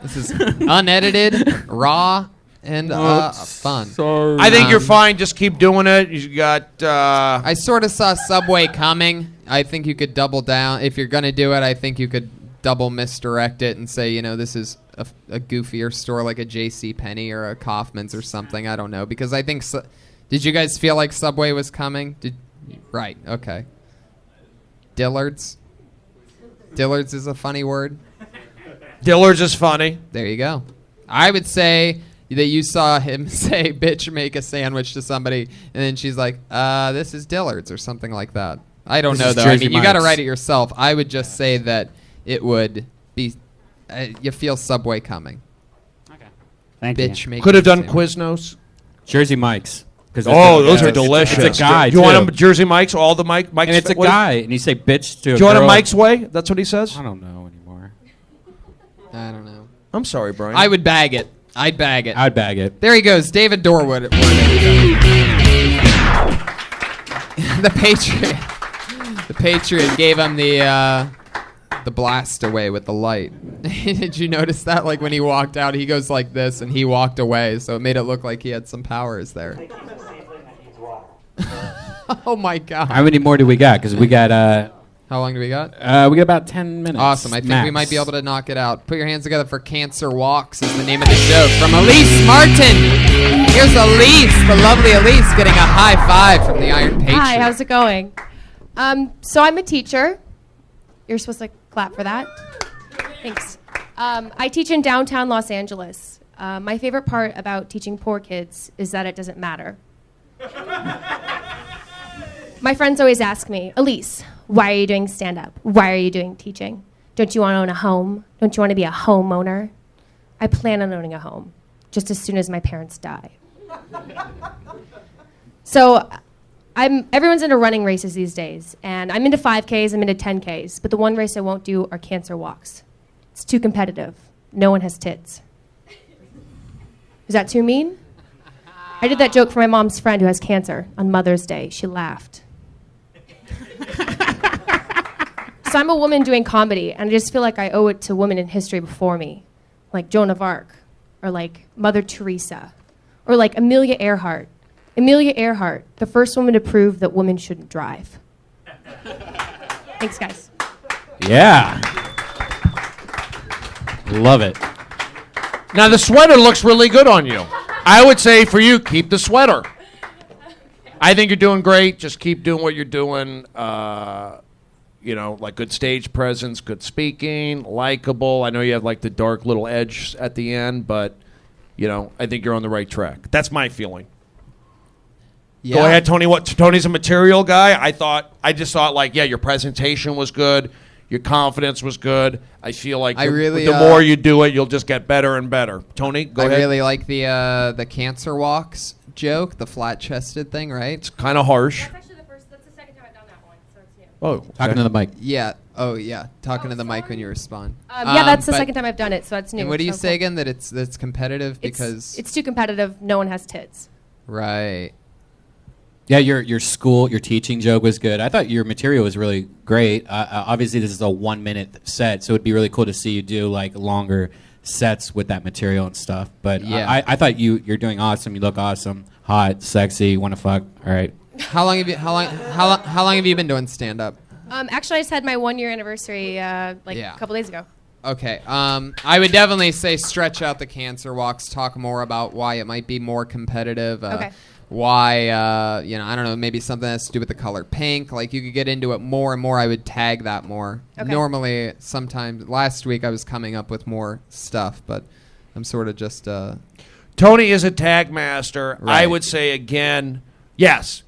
This is unedited, raw, and fun. Sorry. I think you're fine. Just keep doing it. You got. I sort of saw Subway coming. I think you could double down. If you're going to do it, I think you could double misdirect it and say, this is a goofier store like a J.C. Penney or a Kaufman's or something. I don't know. Because I think... did you guys feel like Subway was coming? Right. Okay. Dillard's? Dillard's is a funny word. Dillard's is funny. There you go. I would say that you saw him say, bitch, make a sandwich to somebody, and then she's like, this is Dillard's or something like that. I don't know, though. I mean, you got to write it yourself. I would just say that it would be, you feel Subway coming. Okay. Thank Bitch, you. make Could have a done sandwich. Quiznos. Jersey Mike's. Oh, those are delicious. It's a guy, Do you want too. them Jersey Mike's? All the Mike's. And it's a guy, and you say bitch to a Do you want a girl. Mike's way? That's what he says? I don't know anymore. I don't know. I'm sorry, Brian. I would bag it. I'd bag it. I'd bag it. There he goes, David Dorwood. The Patriot. The Patriot gave him the blast away with the light. Did you notice that? Like when he walked out, he goes like this, and he walked away, so it made it look like he had some powers there. Oh my God! How many more do we got? Because we got How long do we got? we got about 10 minutes. Awesome. I think we max. might be able to knock it out. Put your hands together for Cancer Walks is the name of the joke. From Elise Martin. Here's Elise, the lovely Elise, getting a high five from the Iron Patriot. Hi, how's it going? So I'm a teacher. You're supposed to clap for that. Thanks. I teach in downtown Los Angeles. My favorite part about teaching poor kids is that it doesn't matter. My friends always ask me, Elise, why are you doing stand-up? Why are you doing teaching? Don't you want to own a home? Don't you want to be a homeowner? I plan on owning a home, just as soon as my parents die. So everyone's into running races these days, and I'm into 5Ks, I'm into 10Ks, but the one race I won't do are cancer walks. It's too competitive. No one has tits. Is that too mean? I did that joke for my mom's friend who has cancer on Mother's Day. She laughed. So I'm a woman doing comedy, and I just feel like I owe it to women in history before me, like Joan of Arc, or like Mother Teresa, or like Amelia Earhart. Amelia Earhart, the first woman to prove that women shouldn't drive. Thanks, guys. Yeah. Love it. Now, the sweater looks really good on you. I would say for you, keep the sweater. I think you're doing great. Just keep doing what you're doing. Like good stage presence, good speaking, likable. I know you have like the dark little edge at the end, but, I think you're on the right track. That's my feeling. Yeah. Go ahead, Tony. Tony's a material guy. I just thought like, yeah, your presentation was good. Your confidence was good. I feel like the more you do it, you'll just get better and better. Tony, go ahead. I really like the cancer walks joke, the flat-chested thing, right? It's kind of harsh. That's the second time I've done that one, so it's new. Oh, okay. Talking to the mic. Yeah. Oh, yeah. Talking to the mic when you respond. Yeah, that's the second time I've done it, so it's new. And what do you So say cool. again? That it's competitive because it's too competitive. No one has tits. right. Yeah, your school, your teaching joke was good. I thought your material was really great. Obviously, this is a 1 minute set, so it'd be really cool to see you do like longer sets with that material and stuff. But Yeah. I thought you're doing awesome. You look awesome, hot, sexy, want to fuck. All right. How long have you been doing stand up? Actually, I just had my 1 year anniversary a couple days ago. Okay. I would definitely say stretch out the cancer walks. Talk more about why it might be more competitive. Okay. Why, I don't know, maybe something that has to do with the color pink. Like, you could get into it more and more. I would tag that more. Okay. Normally, sometimes, last week I was coming up with more stuff, but I'm sort of just... Tony is a tag master. Right. I would say, again, yes.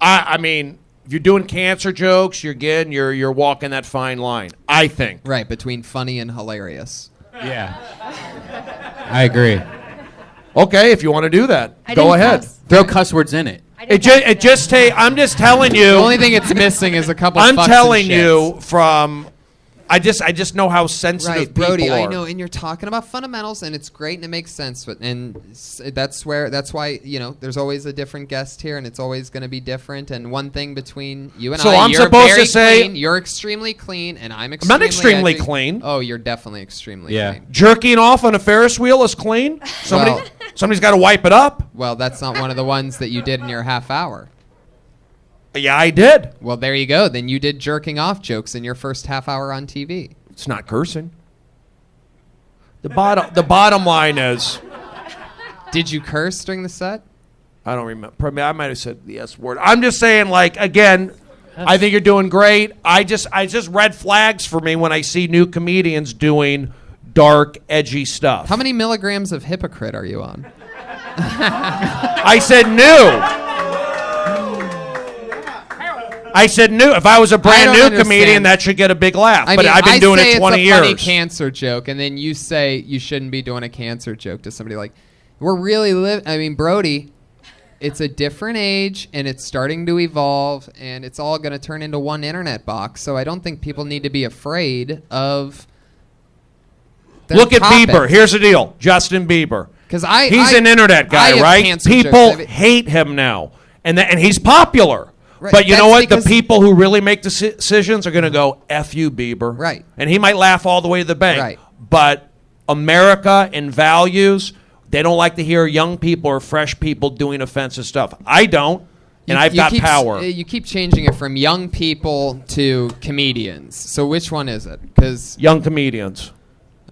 I mean, if you're doing cancer jokes, you're walking that fine line, I think. Right, between funny and hilarious. Yeah. I agree. Okay, if you want to do that, I go didn't ahead. cuss. Throw cuss words in it. I'm just telling you. The only thing it's missing is a couple I'm fucks and telling shits. you from. I just know how sensitive Right, people Brody, are. I know, and you're talking about fundamentals, and it's great, and it makes sense. That's why there's always a different guest here, and it's always going to be different. And one thing between you and So I, I'm you're supposed very to say- clean, you're extremely clean, and I'm I'm not extremely extremely clean. Oh, you're definitely extremely clean. Jerking off on a Ferris wheel is clean. Somebody's got to wipe it up. Well, that's not one of the ones that you did in your half hour. Yeah, I did. Well, there you go. Then you did jerking off jokes in your first half hour on TV. It's not cursing. The bottom line is, did you curse during the set? I don't remember. Probably I might have said the S word. I'm just saying, like, again, I think you're doing great. I just red flags for me when I see new comedians doing dark, edgy stuff. How many milligrams of hypocrite are you on? I said new. I said new. If I was a brand new comedian, that should get a big laugh. But I've been doing it 20 years. It's a funny cancer joke, and then you say you shouldn't be doing a cancer joke to somebody like, we're really Brody, it's a different age, and it's starting to evolve, and it's all going to turn into one internet box. So I don't think people need to be afraid of their Look at topics. Bieber. Here's the deal. Justin Bieber. He's He's an internet guy, right? People hate him now, and he's popular. Right, But you know that's what? The because- people who really make decisions are going to go, F you, Bieber. Right. And he might laugh all the way to the bank. Right. But America and values, they don't like to hear young people or fresh people doing offensive stuff. I don't, and I've got power. You keep changing it from young people to comedians. So which one is it? Because young comedians.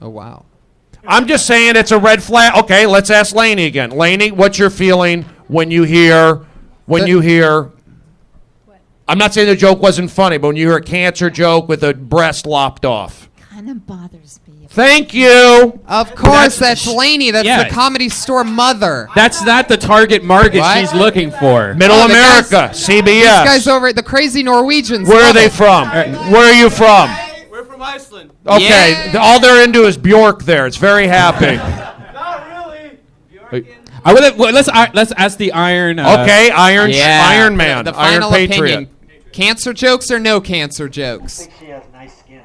Oh, wow. I'm just saying it's a red flag. Okay, let's ask Lainey again. Lainey, what's your feeling when you hear... I'm not saying the joke wasn't funny, but when you hear a cancer joke with a breast lopped off. Kind of bothers me. Thank you. Of course, that's Lainey. That's the Comedy Store mother. That's not the target market What? she's looking for. Middle Oh, the America, guys- CBS. These guys over at the Crazy Norwegians. Where are love they it. from? Where are you from? We're from Iceland. Okay, Yeah. all they're into is Bjork there. It's very happy. Let's ask the Iron. Okay, Iron Yeah. Man, The Iron final Patriot. opinion. Cancer jokes or no cancer jokes? She has nice skin.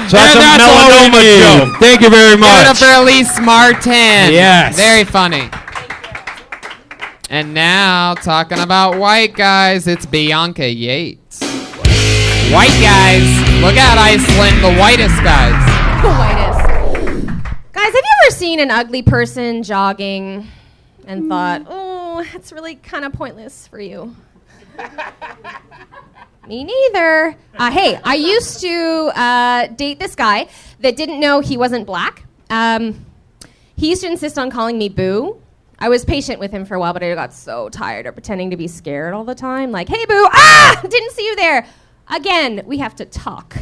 So that's a melanoma joke. Thank you very Give it up much. for Elise Martin. Yes. Very funny. And now, talking about white guys, it's Bianca Yates. White guys. Look out, Iceland. The whitest guys. The whitest. Guys, have you ever seen an ugly person jogging and thought, oh, that's really kind of pointless for you? Me neither. Hey, I used to date this guy that didn't know he wasn't black. He used to insist on calling me Boo. I was patient with him for a while, but I got so tired of pretending to be scared all the time. Like, hey, Boo, didn't see you there. Again, we have to talk.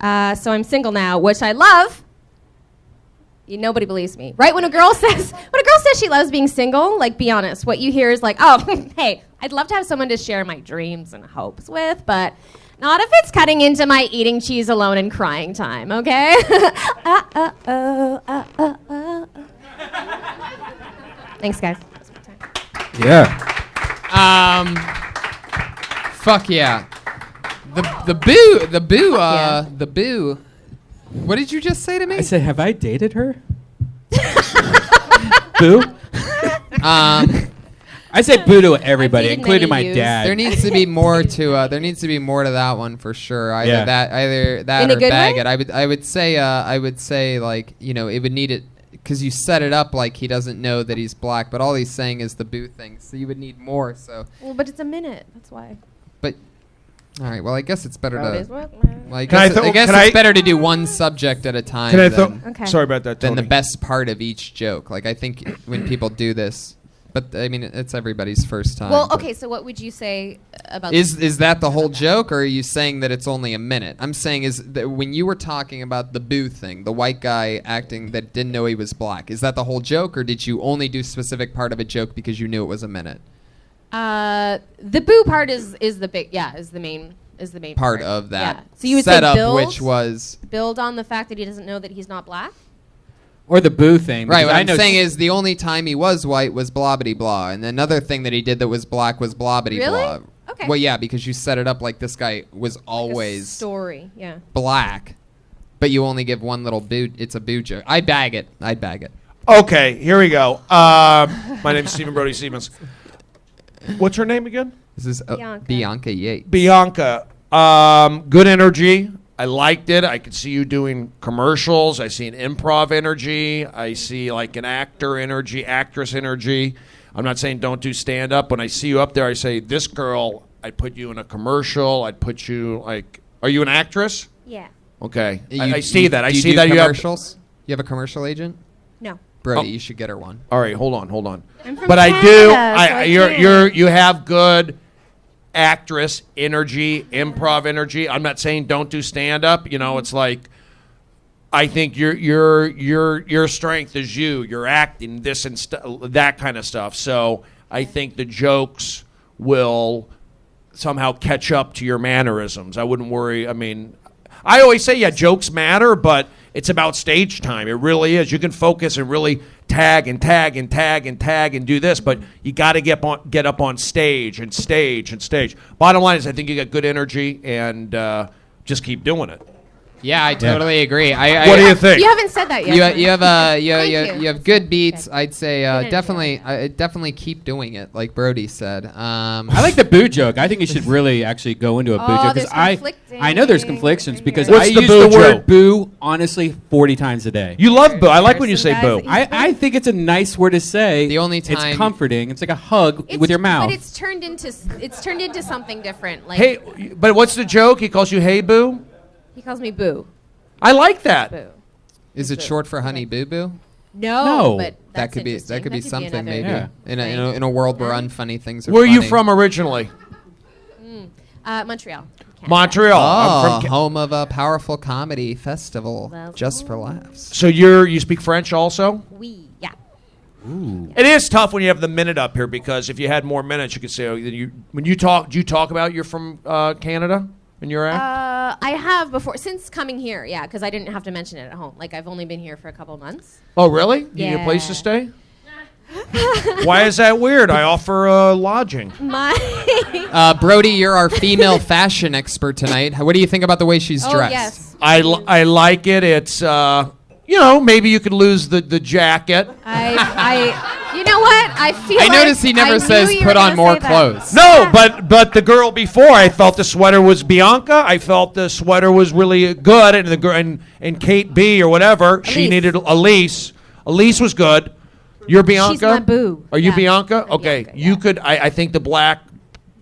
So I'm single now, which I love. Nobody believes me, right? When a girl says she loves being single, like, be honest. What you hear is like, oh, hey, I'd love to have someone to share my dreams and hopes with, but not if it's cutting into my eating cheese alone and crying time, okay? Thanks, guys. Yeah. Fuck yeah. The boo. What did you just say to me? I said, have I dated her? Boo? I say boo to everybody, dated including my many yous. dad. There needs to be more to that one for sure. Either that In a or good bag way? it. I would say like, it would need it because you set it up like he doesn't know that he's black, but all he's saying is the boo thing. So you would need more. So Well, but it's a minute. That's why. but All right. Well, I guess it's better Brody's to. what? Well, I Can I guess, throw- I guess can it's I- better to do one subject at a time. Can I than, throw? Okay. Sorry about that, than Tony. the best part of each joke. Like I think when people do this, but I mean it's everybody's first time. Well, but- okay. So what would you say about? Is that the whole joke, or are you saying that it's only a minute? I'm saying is that when you were talking about the boo thing, the white guy acting that didn't know he was black, is that the whole joke, or did you only do a specific part of a joke because you knew it was a minute? The boo part is the big is the main Part of that Yeah. So you would setup, say build, which was build on the fact that he doesn't know that he's not black. Or the boo thing. right. because What I I'm know saying is the only time he was white was blobbity blah, and another thing that he did that was black was blobbity Really? blah. Okay. Well, yeah, because you set it up like this guy was always Story. Yeah. black, but you only give one little boo. It's a boo joke. I'd bag it. Okay, here we go. My name's Stephen Brody Stevens. What's her name again? This is Bianca. Bianca Yates. Bianca. Good energy. I liked it. I could see you doing commercials. I see an improv energy. I see like an actor energy, actress energy. I'm not saying don't do stand up. When I see you up there, I say, this girl, I'd put you in a commercial. I'd put you like, are you an actress? Yeah. Okay. You- I see that. I do you see do that you have. commercials. You have a commercial agent? No. Brody, Oh. you should get her one. All right, hold on. I'm from But I Canada, do. so I You have good actress energy, improv energy. I'm not saying don't do stand up. You know, it's like I think your strength is you're acting this and that kind of stuff. So I think the jokes will somehow catch up to your mannerisms. I wouldn't worry. I mean, I always say, yeah, jokes matter, but it's about stage time. It really is. You can focus and really tag and do this, but you got to get up on stage. Bottom line is, I think you got good energy, and just keep doing it. Yeah, I totally agree. What do you think? You haven't said that yet. You have Thank you have good beats. Okay. I'd say Good definitely keep doing it, like Brody said. I like the boo joke. I think you should really actually go into a boo Oh, joke there's I know there's conflicting. conflictions because What's I the use boo the word joke? boo honestly 40 times a day. You love boo. I like when you say Guys, boo. I think it's a nice word to say. The only time- it's comforting. It's like a hug It's- with your mouth. But it's turned into something different. Like Hey, but what's the joke? He calls you hey boo? he calls me boo. I like that. Boo. Is it short for Honey Boo Boo? No. But That that's could be interesting. something another- maybe Yeah. in a world where unfunny things are. Where are you funny. from originally? Montreal. Canada. Montreal. Oh, I'm from home of a powerful comedy festival, That's just for cool. laughs. So you speak French also? Yeah. It is tough when you have the minute up here because if you had more minutes, you could say when you talk. Do you talk about you're from Canada in your act? I have before since coming here. Yeah, because I didn't have to mention it at home. Like I've only been here for a couple months. Oh, really? You need a place to Yeah. stay? Why is that weird? I offer lodging. My Brody, you're our female fashion expert tonight. What do you think about the way she's oh dressed? yes. I like it. It's maybe you could lose the jacket. You know what? I feel. I like notice he never knew says you were put on gonna more say that. clothes. No, but the girl before, I felt the sweater was Bianca. I felt the sweater was really good, and the girl and Kate B or whatever she Elise. needed Elise. Elise was good. You're Bianca. She's my boo. Are you Yeah. Bianca? Okay, Bianca, you yeah. could. I think the black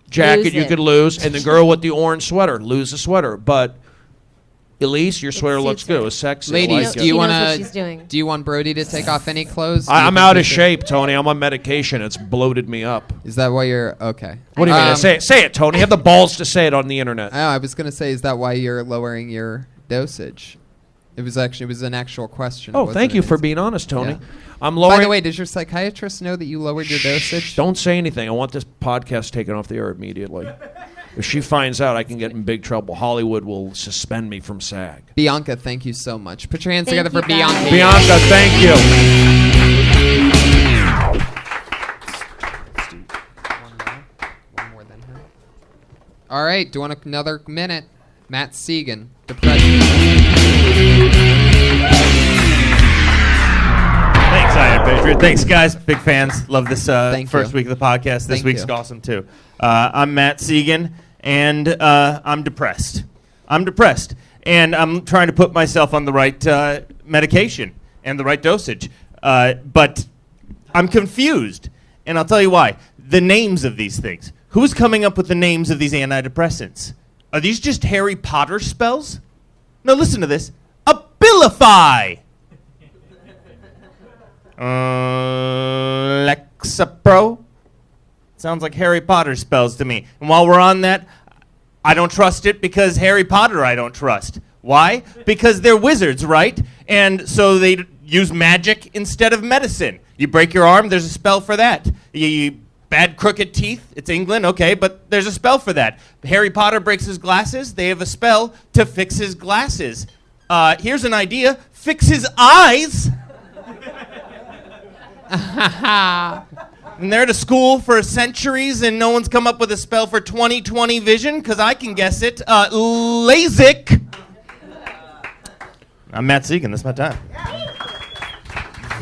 jacket Lose you it. could lose, and the girl with the orange sweater lose the sweater. But Elise, your sweater looks suits good. her. It was sexy. I Ladies, like do it. you She knows want what she's doing. to? Do you want Brody to take off any clothes? Do you I'm think out he of should- shape, Tony. I'm on medication. It's bloated me up. Is that why you're okay? What do you mean? Um, Say it, Tony. Have the balls to say it on the internet. Oh, I was gonna say, is that why you're lowering your dosage? It was an actual question. It Oh, wasn't thank an you for answer. being honest, Tony. Yeah. I'm lowering. By the way, does your psychiatrist know that you lowered your dosage? Don't say anything. I want this podcast taken off the air immediately. If she finds out, I can get in big trouble. Hollywood will suspend me from SAG. Bianca, thank you so much. Put your hands Thank together for you, guys. Bianca. Bianca, thank you. One more than her. All right, do you want another minute? Matt Segan, depression. Thanks, Iron Patriot. Thanks, guys. Big fans. Love this Thank first you. week of the podcast. This Thank week's you. awesome, too. I'm Matt Segan, and I'm depressed. And I'm trying to put myself on the right medication and the right dosage. But I'm confused, and I'll tell you why. The names of these things. Who's coming up with the names of these antidepressants? Are these just Harry Potter spells? No, listen to this. Abilify! Lexapro? Sounds like Harry Potter spells to me. And while we're on that, I don't trust it because Harry Potter I don't trust. Why? Because they're wizards, right? And so they use magic instead of medicine. You break your arm, there's a spell for that. You bad crooked teeth, it's England, okay, but there's a spell for that. Harry Potter breaks his glasses, they have a spell to fix his glasses. Here's an idea, fix his eyes. And they're to school for centuries and no one's come up with a spell for 20/20 vision, because I can guess it. LASIK. I'm Matt Segan, that's my time.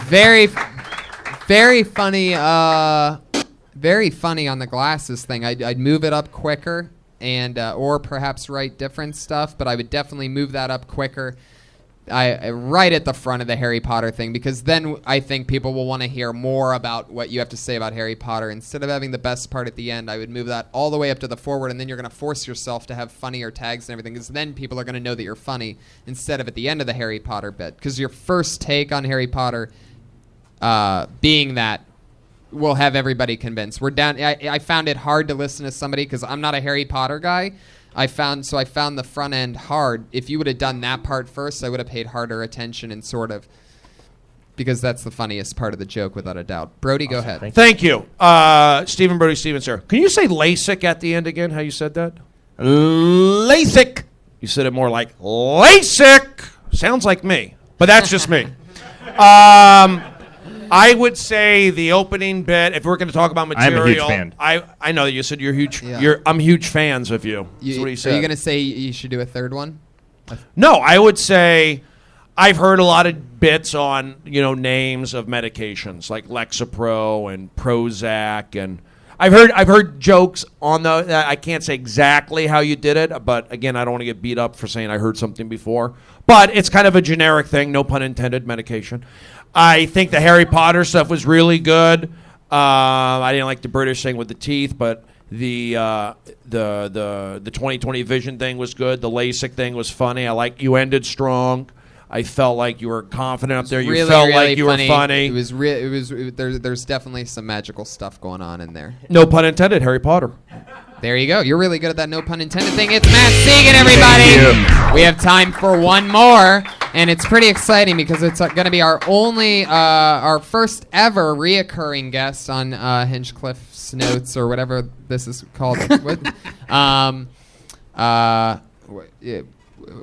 Very funny. Very funny on the glasses thing. I'd move it up quicker, and or perhaps write different stuff, but I would definitely move that up quicker. I right at the front of the Harry Potter thing, because then I think people will want to hear more about what you have to say about Harry Potter. Instead of having the best part at the end, I would move that all the way up to the forward, and then you're going to force yourself to have funnier tags and everything, because then people are going to know that you're funny instead of at the end of the Harry Potter bit. Because your first take on Harry Potter being that will have everybody convinced. We're down. I found it hard to listen to somebody because I'm not a Harry Potter guy. I found the front end hard. If you would have done that part first, I would have paid harder attention and sort of, because that's the funniest part of the joke without a doubt. Brody, go ahead. Thank you. Stephen Brody Stevens here. Can you say LASIK at the end again? How you said that? LASIK. You said it more like LASIK. Sounds like me, but that's just me. I would say the opening bit, if we're going to talk about material. I'm a huge fan. I know you said you're huge. Yeah. I'm huge fans of you. That's what he said. Are you going to say you should do a third one? No, I would say I've heard a lot of bits on, names of medications like Lexapro and Prozac, and I've heard jokes on the. I can't say exactly how you did it, but again, I don't want to get beat up for saying I heard something before. But it's kind of a generic thing, no pun intended, medication. I think the Harry Potter stuff was really good. I didn't like the British thing with the teeth, but the 20/20 vision thing was good. The LASIK thing was funny. You ended strong. I felt like you were confident up there. You felt like you were funny. It was there's definitely some magical stuff going on in there. No pun intended, Harry Potter. There you go. You're really good at that no pun intended thing. It's Matt Segan, everybody. We have time for one more, and it's pretty exciting because it's going to be our first ever reoccurring guest on Hinchcliffe's Notes, or whatever this is called.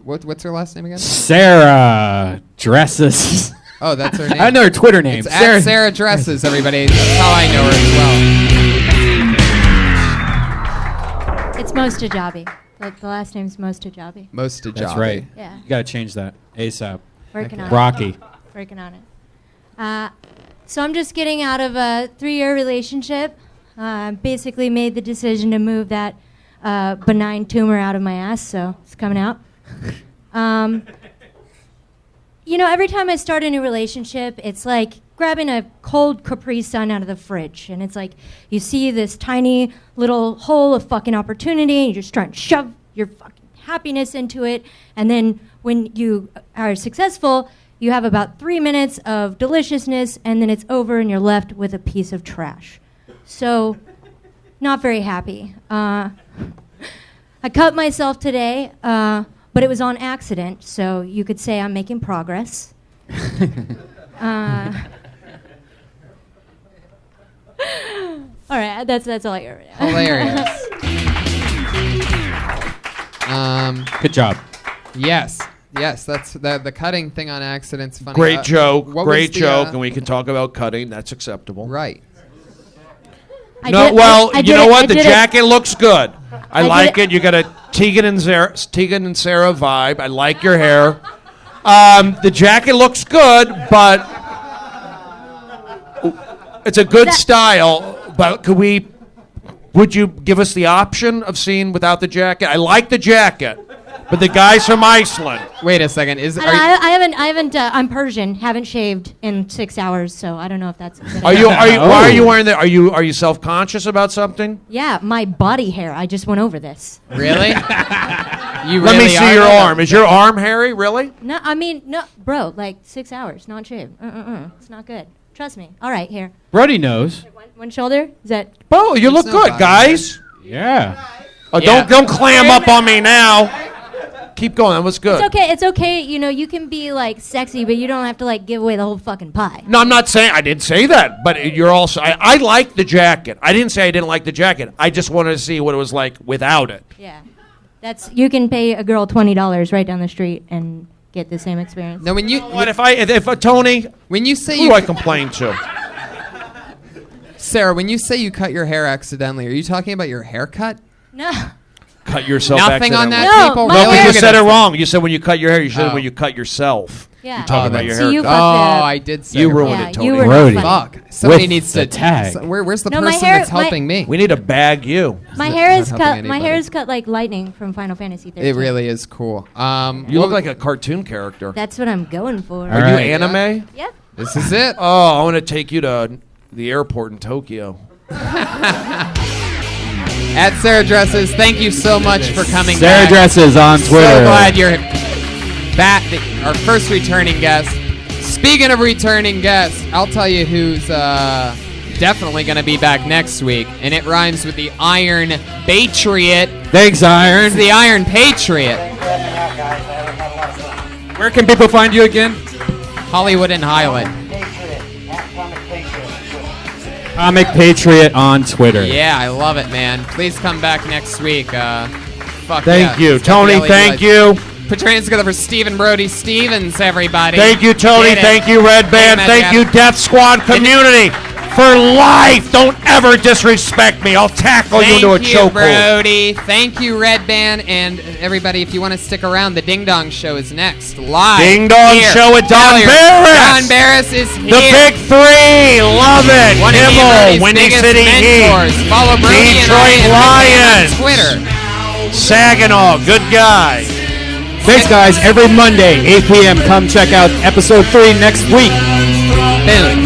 What's her last name again? Sarah Dresses. Oh, that's her name. I know her Twitter name. It's at Sarah Dresses, everybody. That's how I know her as well. It's Mostajabi. The last name's Mostajabi. Mostajabi. That's right. Yeah. You got to change that ASAP. Working on Rocky. it. Working on it. So I'm just getting out of a 3-year relationship. Basically made the decision to move that benign tumor out of my ass, so it's coming out. Every time I start a new relationship, it's like grabbing a cold Capri Sun out of the fridge. And it's like you see this tiny little hole of fucking opportunity, and you're just trying to shove your fucking happiness into it. And then when you are successful, you have about 3 minutes of deliciousness, and then it's over, and you're left with a piece of trash. So, not very happy. I cut myself today, but it was on accident, so you could say I'm making progress. All right, that's all I got right now. Hilarious. Good job. Yes, that's the cutting thing on accident's funny. Great joke, and we can talk about cutting. That's acceptable. Right. You know what? The jacket looks good. I like it. You got a Tegan and Sarah vibe. I like your hair. The jacket looks good, but it's a good style. But would you give us the option of seeing without the jacket? I like the jacket, But the guy's from Iceland. Wait a second. I haven't. I'm Persian. Haven't shaved in 6 hours, so I don't know if that's. A good Why are you wearing that? Are you self-conscious about something? Yeah, my body hair. I just went over this. Really? Let me see your arm. Is your arm hairy? Really? No, I mean, no, bro. Like 6 hours, not shaved. It's not good. Trust me. All right, here. Brody knows. One shoulder. Is that? Oh, you look good, guys. Yeah. Oh, don't clam up on me now. Keep going. That was good. It's okay. It's okay. You know, you can be like sexy, but you don't have to like give away the whole fucking pie. No, I'm not saying I didn't say that, but you're also. I like the jacket. I didn't say I didn't like the jacket. I just wanted to see what it was like without it. Yeah, you can pay a girl $20 right down the street and get the same experience. No, when you if Tony, when you say who do I complain to? Sarah, when you say you cut your hair accidentally, are you talking about your haircut? No. Cut yourself. Nothing on that, No, people. my No, hair- but you said it wrong. You said when you cut your hair. You said Oh. when you cut yourself. Yeah. You talk about your So hair. you Oh, fucked it up. I did say You it ruined wrong. Yeah, it, Tony. you were Brody. not funny. Fuck. Somebody With needs the to tag. Where's the No, my person hair- that's helping me? We need to bag you. My hair is not cut. helping My hair anybody. is cut like lightning from Final Fantasy 13. It really is cool. You look like a cartoon character. That's what I'm going for. Are you anime? Yeah. This is it. Oh, I want to take you to the airport in Tokyo. At Sarah Dresses, thank you so much for coming Sarah back. Dresses on Twitter. So glad you're back. Our first returning guest. Speaking of returning guests, I'll tell you who's definitely going to be back next week, and it rhymes with the Iron Patriot. Thanks, Iron. It's the Iron Patriot. Where can people find you again? Hollywood and Highland. Comic Patriot on Twitter. Yeah, I love it, man. Please come back next week. Fuck Thank yeah. you. It's gonna Tony, really thank be you. Put your hands together for Stephen Brody Stevens, everybody. Thank you, Tony. Get it. Thank you, Red Band. Amen, Thank man. you, Death Squad community. For life. Don't ever disrespect me. I'll tackle you into a Thank you, chokehold. Brody. Thank you, Red Band. And everybody, if you want to stick around, the Ding Dong Show is next. Live. Ding Dong here. Show with Don Earlier. Barris. Don Barris is here. The Big Three. Love it. One of Kimmel, Brody's Windy biggest City mentors. Heat. Follow Brody Detroit and Lions. on Twitter. Saginaw. Good guy. Thanks, guys. Every Monday, 8 p.m. Come check out episode 3 next week. Boom.